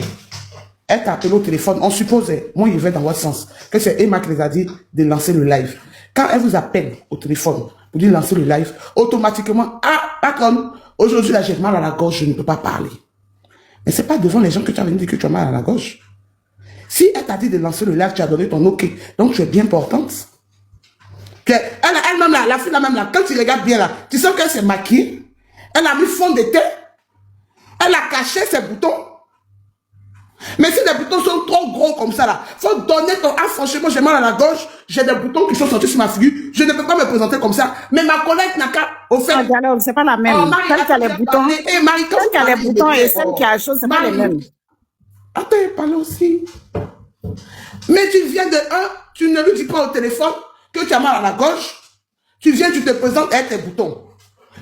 elle t'a appelé au téléphone, on supposait, moi il va dans votre sens, que c'est Emma qui les a dit de lancer le live. Quand elle vous appelle au téléphone pour dire lancer le live, automatiquement, ah, patronne, aujourd'hui là j'ai mal à la gorge, je ne peux pas parler. Mais c'est pas devant les gens que tu as venu dire que tu as mal à la gorge. Si elle t'a dit de lancer le live, tu as donné ton OK. Donc tu es bien portante. Elle-même là, la fille là-même là, quand tu regardes bien là, tu sens qu'elle s'est maquillée. Elle a mis fond de teint. Elle a caché ses boutons. Mais si les boutons sont trop gros comme ça là, faut donner ton... Ah franchement, j'ai mal à la gorge, j'ai des boutons qui sont sortis sur ma figure, je ne peux pas me présenter comme ça. Mais ma collègue n'a qu'à... Au fait... Alors, c'est pas la même. Celle qui a les boutons, celle qui a les boutons et celle qui a la chose, c'est pas les mêmes. Attends, parle aussi. Mais tu viens de un, tu ne lui dis pas au téléphone que tu as mal à la gorge. Tu viens, tu te présentes avec tes boutons.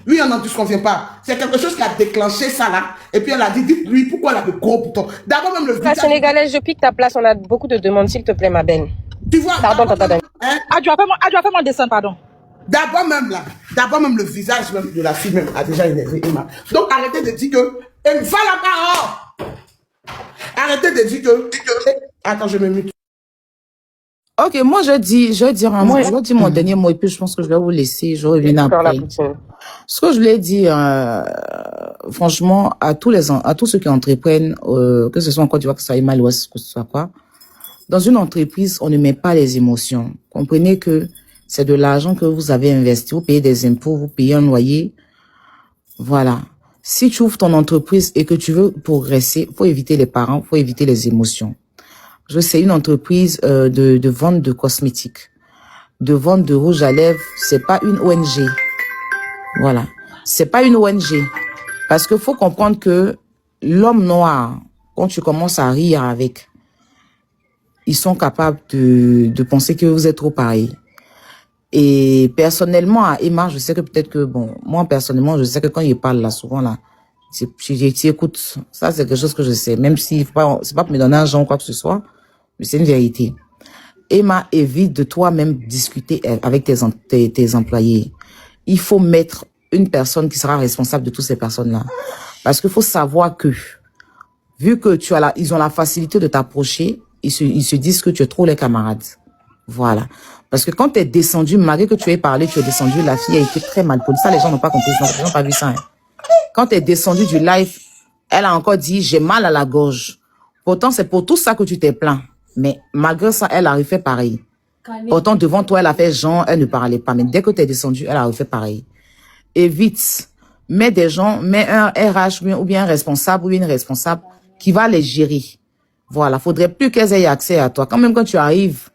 Lui, on n'en disconvient pas. C'est quelque chose qui a déclenché ça là. Et puis elle a dit, dites-lui pourquoi elle a de gros boutons. D'abord même le La Sénégalaise, je pique ta place. On a beaucoup de demandes, s'il te plaît, ma belle. Tu vois. Pardon, pardon. Adjoint, fais-moi descendre, pardon. D'abord même là, d'abord même le visage même de la fille même a déjà énervé Emma. Donc arrêtez de dire que, va là-bas. Arrêtez de dire que... Attends, je me mute. Ok, moi je vais dire mon dernier mot et puis je pense que je vais vous laisser, je reviens après. Ce que je voulais dire, franchement, à tous ceux qui entreprennent, que ce soit en Côte d'Ivoire, que ce soit Emma l'Ouest, que ce soit quoi, dans une entreprise, on ne met pas les émotions. Comprenez que c'est de l'argent que vous avez investi, vous payez des impôts, vous payez un loyer. Voilà. Si tu ouvres ton entreprise et que tu veux progresser, faut éviter les parents, faut éviter les émotions. C'est une entreprise de vente de cosmétiques, de vente de rouge à lèvres. C'est pas une ONG. Voilà. C'est pas une ONG. Parce qu'il faut comprendre que l'homme noir, quand tu commences à rire avec, ils sont capables de penser que vous êtes trop pareil. Et personnellement, à Emma, je sais que peut-être que, bon, moi personnellement, je sais que quand il parle là, souvent là, tu écoutes. Ça, c'est quelque chose que je sais. Même si c'est pas pour me donner un genre ou quoi que ce soit, mais c'est une vérité. Emma, évite de toi-même discuter avec tes employés. Il faut mettre une personne qui sera responsable de toutes ces personnes-là. Parce qu'il faut savoir que, vu que ils ont la facilité de t'approcher, ils se disent que tu es trop les camarades. Voilà. Parce que quand tu es descendu, malgré que tu aies parlé, tu es descendu, la fille a été très mal polie. Ça, les gens n'ont pas compris. Ils n'ont pas vu ça. Hein. Quand tu es descendu du live, elle a encore dit, j'ai mal à la gorge. Pourtant, c'est pour tout ça que tu t'es plaint. Mais malgré ça, elle a refait pareil. Pourtant, devant toi, elle a fait genre, elle ne parlait pas. Mais dès que tu es descendu, elle a refait pareil. Évite. Mets des gens, mets un RH ou bien un responsable ou une responsable qui va les gérer. Voilà. Faudrait plus qu'elles aient accès à toi. Quand même, quand tu arrives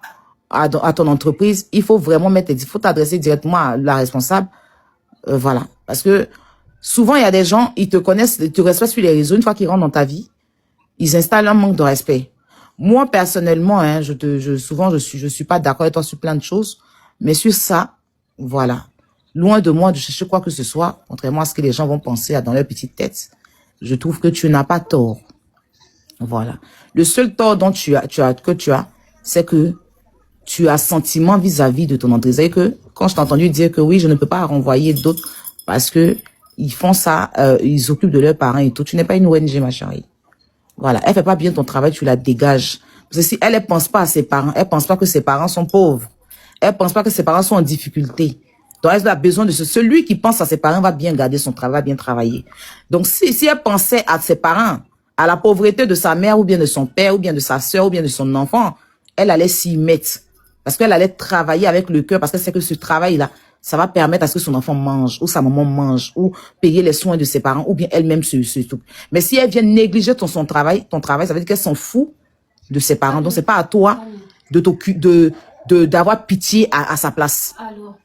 à ton entreprise, il faut vraiment faut t'adresser directement à la responsable. Voilà. Parce que souvent, il y a des gens, ils te connaissent, ils te respectent sur les réseaux. Une fois qu'ils rentrent dans ta vie, ils installent un manque de respect. Moi, personnellement, hein, souvent, je suis pas d'accord avec toi sur plein de choses. Mais sur ça, voilà. Loin de moi de chercher quoi que ce soit, contrairement à ce que les gens vont penser dans leur petite tête, je trouve que tu n'as pas tort. Voilà. Le seul tort dont tu as, c'est que tu as sentiment vis-à-vis de ton entreprise. Et que, quand je t'ai entendu dire que oui, je ne peux pas renvoyer d'autres parce que ils font ça, ils occupent de leurs parents et tout. Tu n'es pas une ONG, ma chérie. Voilà. Elle fait pas bien ton travail, tu la dégages. Parce que si elle pense pas à ses parents, elle pense pas que ses parents sont pauvres. Elle pense pas que ses parents sont en difficulté. Donc, elle a besoin de celui qui pense à ses parents va bien garder son travail, va bien travailler. Donc, si elle pensait à ses parents, à la pauvreté de sa mère ou bien de son père ou bien de sa sœur ou bien de son enfant, elle allait s'y mettre. Parce qu'elle allait travailler avec le cœur parce qu'elle sait que ce travail-là, ça va permettre à ce que son enfant mange ou sa maman mange ou payer les soins de ses parents ou bien elle-même se tout. Mais si elle vient négliger ton travail, ça veut dire qu'elle s'en fout de ses parents. Donc, c'est pas à toi d'avoir pitié à sa place.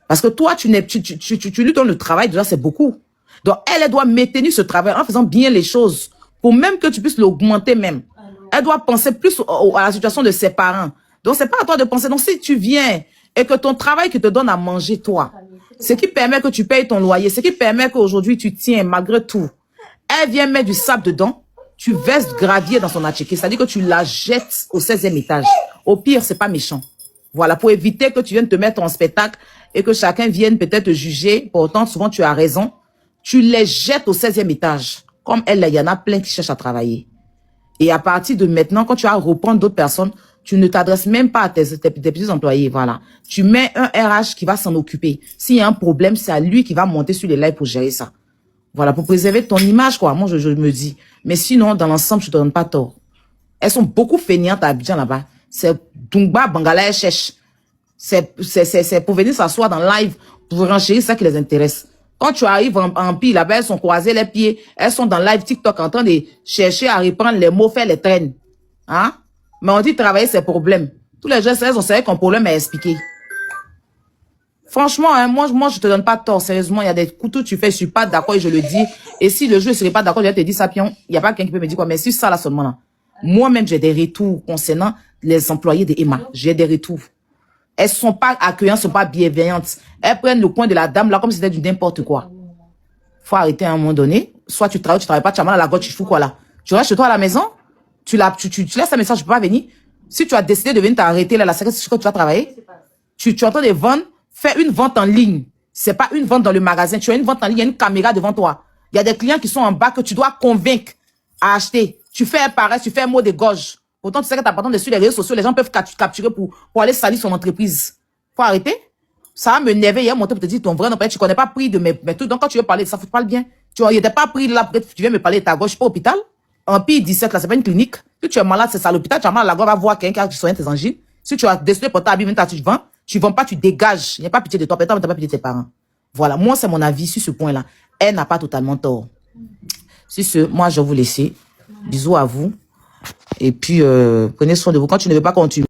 Parce que toi, tu lui donnes le travail, déjà, c'est beaucoup. Donc, elle doit maintenir ce travail en faisant bien les choses pour même que tu puisses l'augmenter même. Elle doit penser plus à la situation de ses parents. Donc, c'est pas à toi de penser. Donc, si tu viens et que ton travail qui te donne à manger, toi, ce qui permet que tu payes ton loyer, ce qui permet qu'aujourd'hui tu tiens malgré tout, elle vient mettre du sable dedans, tu verses gravier dans son attiqué, c'est-à-dire que tu la jettes au 16e étage. Au pire, c'est pas méchant. Voilà, pour éviter que tu viennes te mettre en spectacle et que chacun vienne peut-être te juger. Pourtant, souvent, tu as raison. Tu les jettes au 16e étage. Comme elle, il y en a plein qui cherchent à travailler. Et à partir de maintenant, quand tu vas reprendre d'autres personnes, tu ne t'adresses même pas à tes petits employés. Voilà. Tu mets un RH qui va s'en occuper. S'il y a un problème, c'est à lui qui va monter sur les lives pour gérer ça. Voilà, pour préserver ton image, quoi. Moi, je me dis. Mais sinon, dans l'ensemble, je te donne pas tort. Elles sont beaucoup feignantes à Abidjan, là-bas. C'est Dungba, Bangala, et Chèche. C'est pour venir s'asseoir dans le live, pour renchérir ça qui les intéresse. Quand tu arrives en pile, là-bas, elles sont croisées les pieds. Elles sont dans le live TikTok en train de chercher à reprendre les mots, faire les traînes. Hein? Mais on dit travailler ses problèmes. Tous les gens, elles ont savait qu'un problème à expliquer. Franchement, hein, moi, je te donne pas tort. Sérieusement, il y a des coups tu fais, je suis pas d'accord et je le dis. Et si le jeu ne serait pas d'accord, je vais te dire ça, pion. Il n'y a pas quelqu'un qui peut me dire quoi. Mais si ça, là, seulement, là. Moi-même, j'ai des retours concernant les employés de Emma. J'ai des retours. Elles sont pas accueillantes, sont pas bienveillantes. Elles prennent le coin de la dame, là, comme si c'était du n'importe quoi. Faut arrêter à un moment donné. Soit tu travailles pas, tu as mal à la gorge, tu fous quoi, là. Tu restes chez toi à la maison, tu laisses un message, je peux pas venir. Si tu as décidé de venir t'arrêter, là, la séquence, c'est que tu vas travailler. Tu es en train de vendre, fais une vente en ligne. C'est pas une vente dans le magasin. Tu as une vente en ligne, il y a une caméra devant toi. Il y a des clients qui sont en bas que tu dois convaincre à acheter. Tu fais un paresse, tu fais un mot de gorge. Pourtant, tu sais que t'as pas dessus les réseaux sociaux, les gens peuvent capturer pour aller salir son entreprise. Faut arrêter. Ça va me nerver hier, monter pour te dire ton vrai nom. Tu connais pas prix de mes trucs. Donc, quand tu veux parler de ça, faut te parler bien. Tu n'étais pas pris là, peut-être tu viens me parler de ta gorge, je suis pas hôpital. En pire 17, là, c'est pas une clinique. Si tu es malade, c'est ça à l'hôpital, tu as mal à la gorge, va voir quelqu'un qui soigne tes angines. Si tu as décidé pour ta vie, tu vends pas, tu dégages. Il n'y a pas pitié de toi, peut-être t'as pas pitié de tes parents. Voilà. Moi, c'est mon avis sur ce point-là. Elle n'a pas totalement tort. Sur ce, moi, je vais vous laisser. Bisous à vous. Et puis, prenez soin de vous. Quand tu ne veux pas continuer,